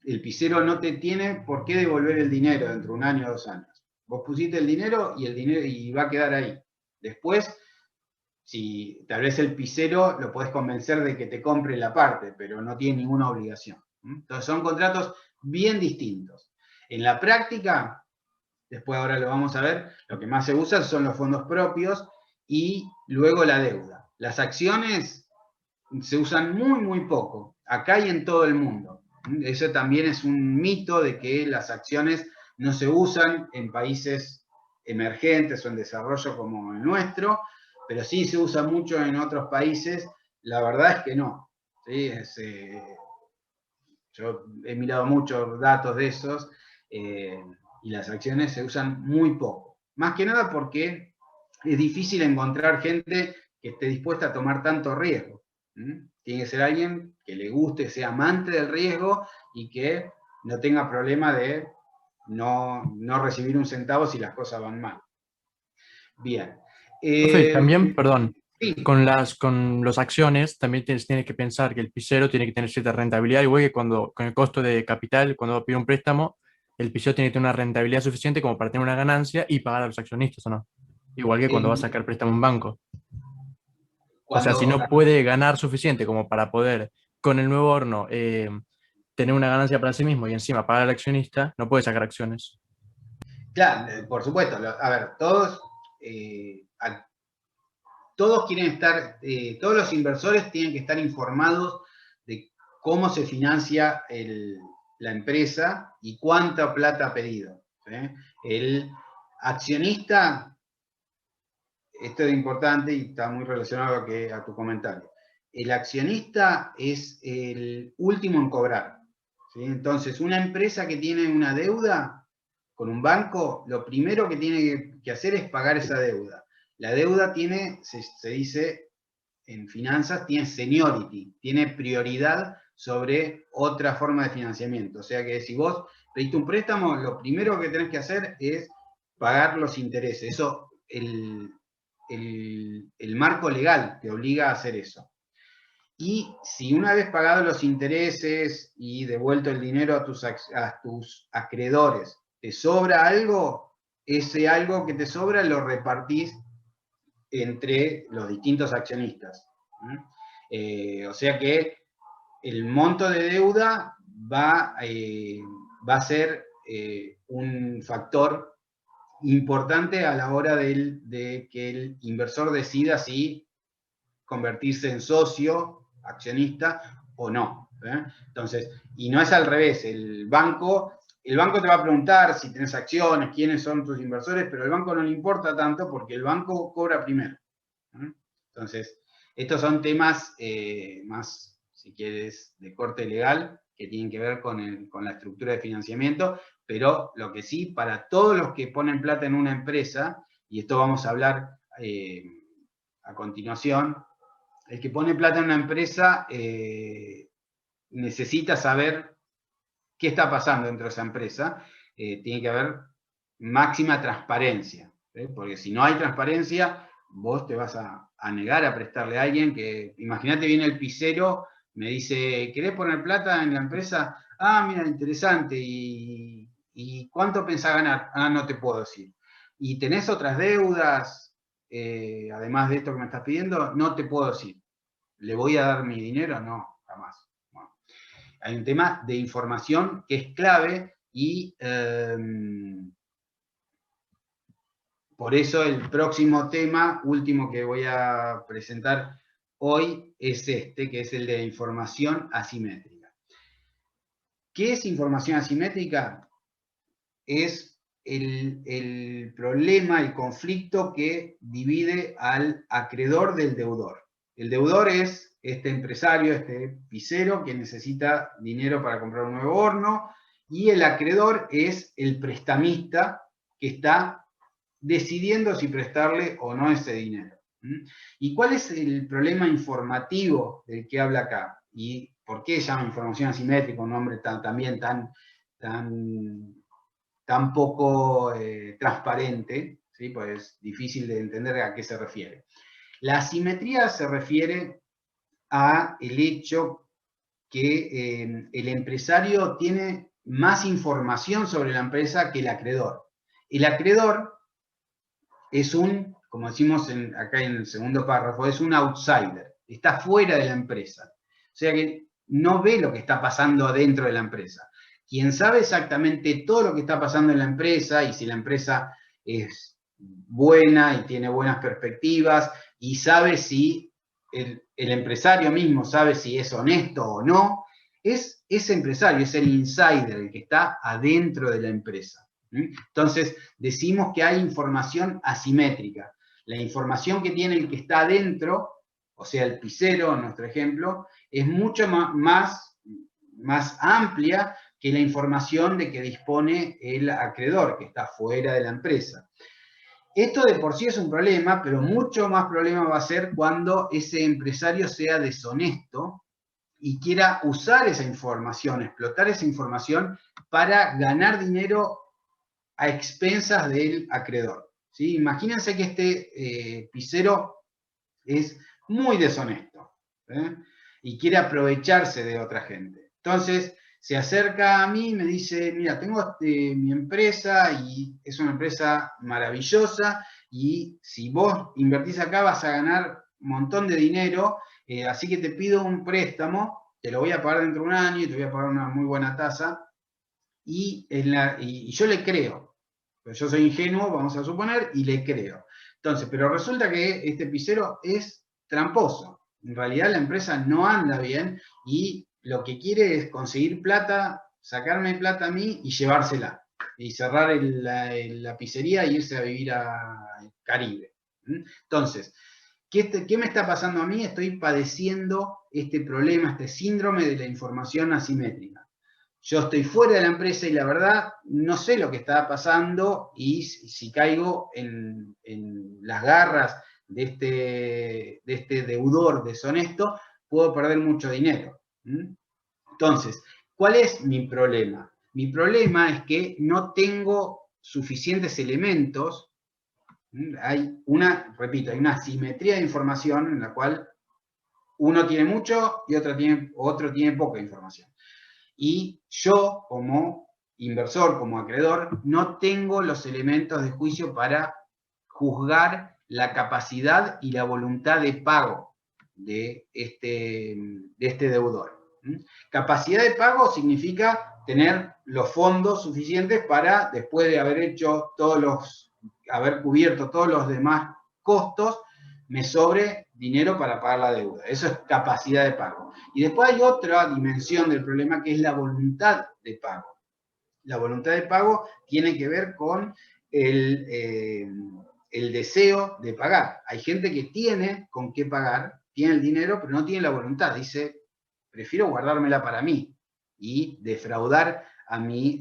El pisero no te tiene por qué devolver el dinero dentro de 1 año o 2 años. Vos pusiste el dinero y va a quedar ahí. Después, si tal vez el pisero lo podés convencer de que te compre la parte, pero no tiene ninguna obligación. Entonces son contratos bien distintos. En la práctica, después ahora lo vamos a ver, lo que más se usa son los fondos propios y luego la deuda. Las acciones se usan muy, muy poco, acá y en todo el mundo. Eso también es un mito de que las acciones no se usan en países emergentes o en desarrollo como el nuestro, pero sí se usa mucho en otros países. La verdad es que no. ¿Sí? Yo he mirado muchos datos de esos y las acciones se usan muy poco. Más que nada porque es difícil encontrar gente que esté dispuesta a tomar tanto riesgo. Tiene que ser alguien que le guste, sea amante del riesgo y que no tenga problema de no recibir un centavo si las cosas van mal. Bien. Profe, también, perdón, Sí. con las acciones también tiene que pensar que el pisero tiene que tener cierta rentabilidad, igual que con el costo de capital, cuando va a pedir un préstamo, el pisero tiene que tener una rentabilidad suficiente como para tener una ganancia y pagar a los accionistas, ¿o no? Igual que cuando va a sacar préstamo en un banco. O sea, si no puede ganar suficiente como para poder, con el nuevo horno, tener una ganancia para sí mismo y encima pagar al accionista, no puede sacar acciones. Claro, por supuesto. A ver, todos quieren estar, todos los inversores tienen que estar informados de cómo se financia la empresa y cuánta plata ha pedido. ¿Sí? El accionista, esto es importante y está muy relacionado a tu comentario. El accionista es el último en cobrar. ¿Sí? Entonces, una empresa que tiene una deuda con un banco, lo primero que tiene que hacer es pagar esa deuda. La deuda tiene, se dice en finanzas, tiene seniority, tiene prioridad sobre otra forma de financiamiento. O sea que si vos pediste un préstamo, lo primero que tenés que hacer es pagar los intereses. Eso, el marco legal te obliga a hacer eso. Y si una vez pagado los intereses y devuelto el dinero a tus acreedores, te sobra algo, ese algo que te sobra lo repartís entre los distintos accionistas. O sea que el monto de deuda va a ser un factor importante a la hora de que el inversor decida si convertirse en socio, accionista o no. Entonces, y no es al revés, el banco te va a preguntar si tenés acciones, quiénes son tus inversores, pero al banco no le importa tanto porque el banco cobra primero. Entonces, estos son temas más, si quieres, de corte legal, que tienen que ver con la estructura de financiamiento, pero lo que sí, para todos los que ponen plata en una empresa, y esto vamos a hablar a continuación, el que pone plata en una empresa necesita saber qué está pasando dentro de esa empresa. Tiene que haber máxima transparencia, porque si no hay transparencia, vos te vas a negar a prestarle a alguien que, imagínate, viene el pisero, me dice, ¿querés poner plata en la empresa? Ah, mira, interesante, ¿y cuánto pensás ganar? Ah, no te puedo decir. ¿Y tenés otras deudas, además de esto que me estás pidiendo? No te puedo decir. ¿Le voy a dar mi dinero? No, jamás. Bueno, hay un tema de información que es clave y por eso el próximo tema, último que voy a presentar hoy, es este, que es el de información asimétrica. ¿Qué es información asimétrica? Es el problema, el conflicto que divide al acreedor del deudor. El deudor es este empresario, este pisero que necesita dinero para comprar un nuevo horno, y el acreedor es el prestamista que está decidiendo si prestarle o no ese dinero. ¿Y cuál es el problema informativo del que habla acá? ¿Y por qué llama información asimétrica un nombre también tan poco transparente? ¿Sí? Pues es difícil de entender a qué se refiere. La asimetría se refiere a el hecho que el empresario tiene más información sobre la empresa que el acreedor. El acreedor es como decimos acá en el segundo párrafo, es un outsider, está fuera de la empresa. O sea que no ve lo que está pasando adentro de la empresa. Quien sabe exactamente todo lo que está pasando en la empresa y si la empresa es buena y tiene buenas perspectivas y sabe si el empresario mismo sabe si es honesto o no, es ese empresario, es el insider, el que está adentro de la empresa. Entonces, decimos que hay información asimétrica. La información que tiene el que está adentro, o sea, el pisero, en nuestro ejemplo, es mucho más amplia que la información de que dispone el acreedor, que está fuera de la empresa. Esto de por sí es un problema, pero mucho más problema va a ser cuando ese empresario sea deshonesto y quiera usar esa información, explotar esa información para ganar dinero a expensas del acreedor. ¿Sí? Imagínense que este pisero es muy deshonesto y quiere aprovecharse de otra gente. Entonces se acerca a mí y me dice, mira, tengo mi empresa y es una empresa maravillosa y si vos invertís acá vas a ganar un montón de dinero, así que te pido un préstamo, te lo voy a pagar dentro de un año y te voy a pagar una muy buena tasa. Y yo le creo, pero yo soy ingenuo, vamos a suponer, y le creo. Entonces, pero resulta que este pisero es tramposo. En realidad la empresa no anda bien y lo que quiere es conseguir plata, sacarme plata a mí y llevársela. Y cerrar la pizzería e irse a vivir al Caribe. Entonces, ¿qué me está pasando a mí? Estoy padeciendo este problema, este síndrome de la información asimétrica. Yo estoy fuera de la empresa y la verdad no sé lo que está pasando y si caigo en las garras de este deudor deshonesto, puedo perder mucho dinero. Entonces, ¿cuál es mi problema? Mi problema es que no tengo suficientes elementos. Hay hay una asimetría de información en la cual uno tiene mucho y otro tiene poca información. Y yo, como inversor, como acreedor, no tengo los elementos de juicio para juzgar la capacidad y la voluntad de pago de este deudor. Capacidad de pago significa tener los fondos suficientes para, después de haber cubierto todos los demás costos, me sobre dinero para pagar la deuda. Eso es capacidad de pago. Y después hay otra dimensión del problema que es la voluntad de pago. La voluntad de pago tiene que ver con el deseo de pagar. Hay gente que tiene con qué pagar, tiene el dinero, pero no tiene la voluntad. Dice, prefiero guardármela para mí y defraudar a mi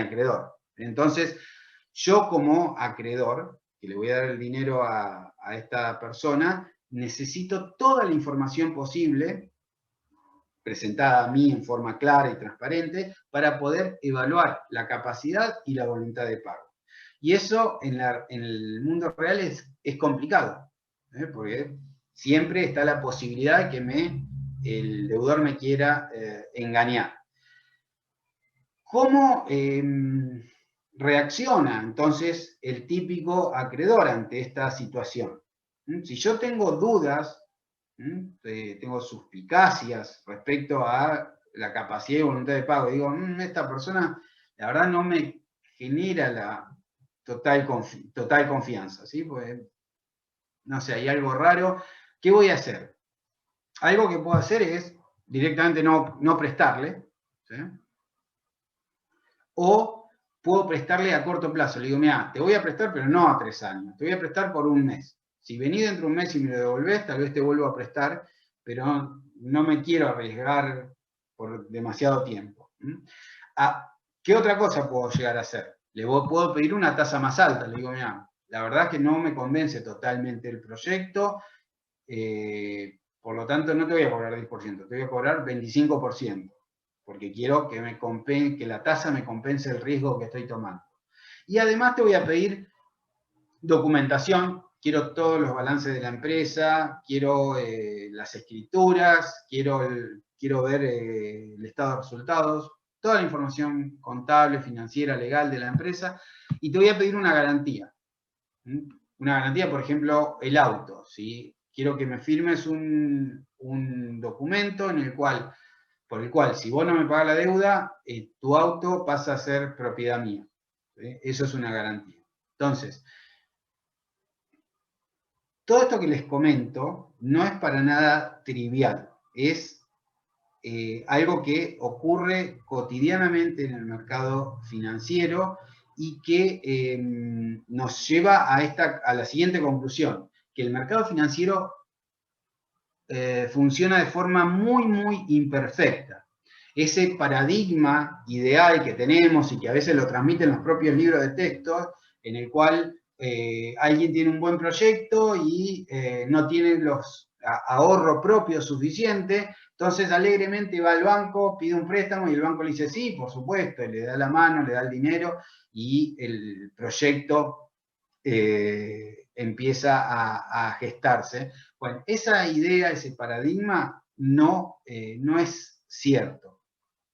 acreedor. Entonces, yo como acreedor, que le voy a dar el dinero a esta persona, necesito toda la información posible presentada a mí en forma clara y transparente para poder evaluar la capacidad y la voluntad de pago. Y eso en el mundo real es complicado, porque siempre está la posibilidad de que el deudor me quiera engañar. ¿Cómo reacciona entonces el típico acreedor ante esta situación? Si yo tengo dudas, tengo suspicacias respecto a la capacidad y voluntad de pago, digo, esta persona la verdad no me genera la total confianza, ¿sí? Pues, no sé, hay algo raro, ¿qué voy a hacer? Algo que puedo hacer es directamente no prestarle, ¿sí? O puedo prestarle a corto plazo. Le digo, mira, te voy a prestar, pero no a 3 años. Te voy a prestar por 1 mes. Si venís dentro de 1 mes y me lo devolvés, tal vez te vuelvo a prestar, pero no me quiero arriesgar por demasiado tiempo. ¿Qué otra cosa puedo llegar a hacer? Le puedo pedir una tasa más alta. Le digo, mira, la verdad es que no me convence totalmente el proyecto, por lo tanto no te voy a cobrar 10%, te voy a cobrar 25%, porque quiero que la tasa me compense el riesgo que estoy tomando. Y además te voy a pedir documentación, quiero todos los balances de la empresa, quiero las escrituras, quiero ver el estado de resultados, toda la información contable, financiera, legal de la empresa, y te voy a pedir una garantía. Una garantía, por ejemplo, el auto, ¿sí? Quiero que me firmes un documento por el cual, si vos no me pagas la deuda, tu auto pasa a ser propiedad mía. ¿Sí? Eso es una garantía. Entonces, todo esto que les comento no es para nada trivial, es algo que ocurre cotidianamente en el mercado financiero y que nos lleva a la siguiente conclusión, que el mercado financiero funciona de forma muy, muy imperfecta. Ese paradigma ideal que tenemos y que a veces lo transmiten los propios libros de texto, en el cual alguien tiene un buen proyecto y no tiene los ahorro propio suficiente, entonces alegremente va al banco, pide un préstamo y el banco le dice sí, por supuesto, y le da la mano, le da el dinero y el proyecto empieza a gestarse. Bueno, esa idea, ese paradigma no es cierto.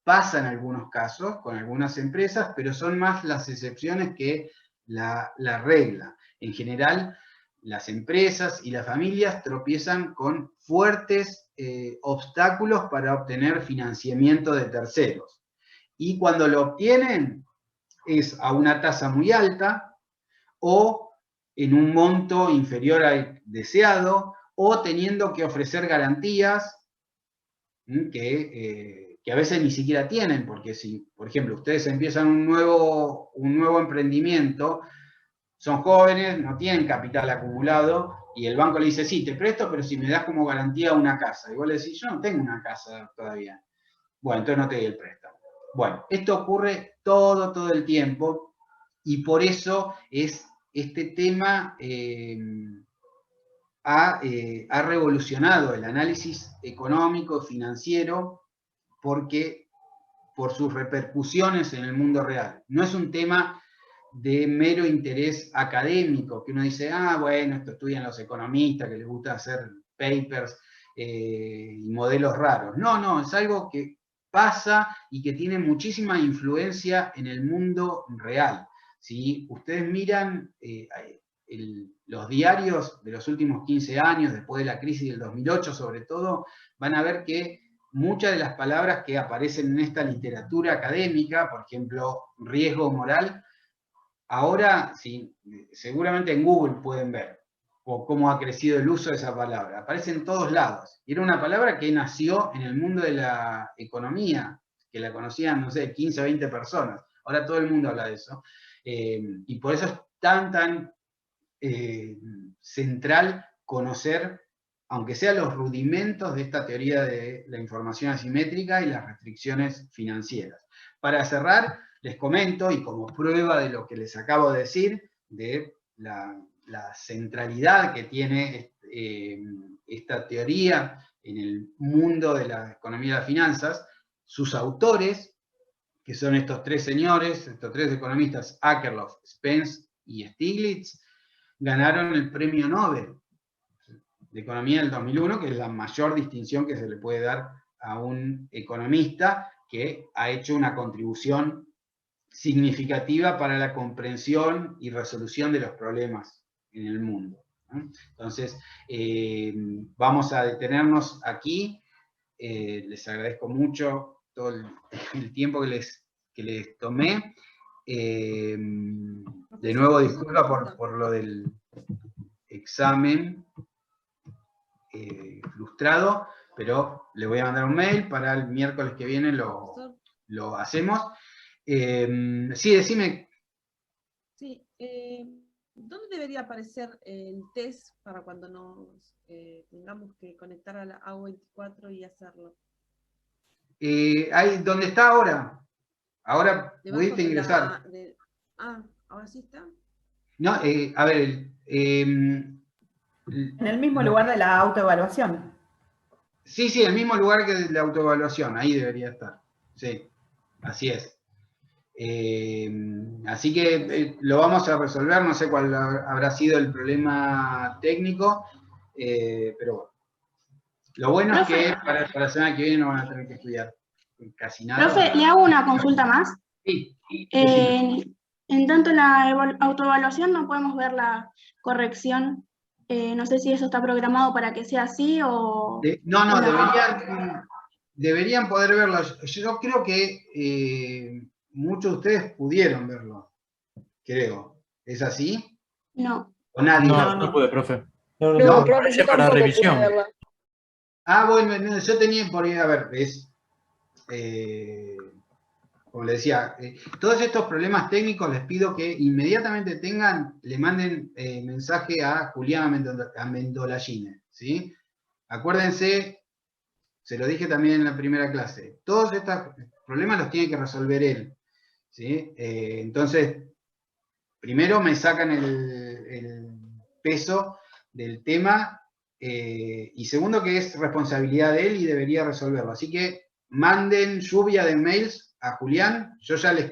Pasa en algunos casos con algunas empresas, pero son más las excepciones que la regla. En general, las empresas y las familias tropiezan con fuertes obstáculos para obtener financiamiento de terceros. Y cuando lo obtienen es a una tasa muy alta o en un monto inferior al deseado o teniendo que ofrecer garantías que a veces ni siquiera tienen, porque si, por ejemplo, ustedes empiezan un nuevo emprendimiento, son jóvenes, no tienen capital acumulado, y el banco le dice, sí, te presto, pero si me das como garantía una casa. Y vos le decís, yo no tengo una casa todavía. Bueno, entonces no te doy el préstamo. Bueno, esto ocurre todo el tiempo, y por eso este tema ha revolucionado el análisis económico, financiero, porque por sus repercusiones en el mundo real. No es un tema de mero interés académico, que uno dice, bueno, esto estudian los economistas, que les gusta hacer papers y modelos raros. No, es algo que pasa y que tiene muchísima influencia en el mundo real. Si ustedes miran los diarios de los últimos 15 años, después de la crisis del 2008 sobre todo, van a ver que muchas de las palabras que aparecen en esta literatura académica, por ejemplo, riesgo moral, ahora sí, seguramente en Google pueden ver cómo ha crecido el uso de esa palabra. Aparece en todos lados. Y era una palabra que nació en el mundo de la economía, que la conocían, no sé, 15 o 20 personas. Ahora todo el mundo habla de eso. Y por eso es tan central conocer, aunque sea los rudimentos de esta teoría de la información asimétrica y las restricciones financieras. Para cerrar, les comento, y como prueba de lo que les acabo de decir, de la centralidad que tiene esta teoría en el mundo de la economía y las finanzas, sus autores, que son estos tres señores, estos tres economistas, Akerlof, Spence y Stiglitz, ganaron el premio Nobel de Economía del 2001, que es la mayor distinción que se le puede dar a un economista que ha hecho una contribución significativa para la comprensión y resolución de los problemas en el mundo. Entonces, vamos a detenernos aquí. Les agradezco mucho todo el tiempo que les tomé. De nuevo, disculpa por lo del examen frustrado, pero le voy a mandar un mail para el miércoles que viene lo hacemos. Sí, decime. Sí, ¿dónde debería aparecer el test para cuando nos tengamos que conectar a la A24 y hacerlo? Ahí donde está ahora. Ahora Debajo pudiste de ingresar. ahora sí está. No, a ver, En el mismo lugar de la autoevaluación. sí, el mismo lugar que la autoevaluación, ahí debería estar. Sí, así es. Así que lo vamos a resolver, no sé cuál habrá sido el problema técnico, pero bueno. Lo bueno es que para la semana que viene no van a tener que estudiar casi nada. Profe, le hago una consulta más. Sí. En tanto en la autoevaluación no podemos ver la corrección. No sé si eso está programado para que sea así o... No, deberían poder verlo. Yo creo que muchos de ustedes pudieron verlo, creo. ¿Es así? No. ¿O nadie? No pude, profe. No, profe, yo para tampoco pude revisión. verla. Bueno, yo tenía por ahí, a ver, como le decía, todos estos problemas técnicos les pido que inmediatamente le manden mensaje a Julián Amendolagine, ¿sí? Acuérdense, se lo dije también en la primera clase, todos estos problemas los tiene que resolver él, ¿sí? Entonces, primero me sacan el peso del tema, y segundo que es responsabilidad de él y debería resolverlo. Así que manden lluvia de mails a Julián, yo ya les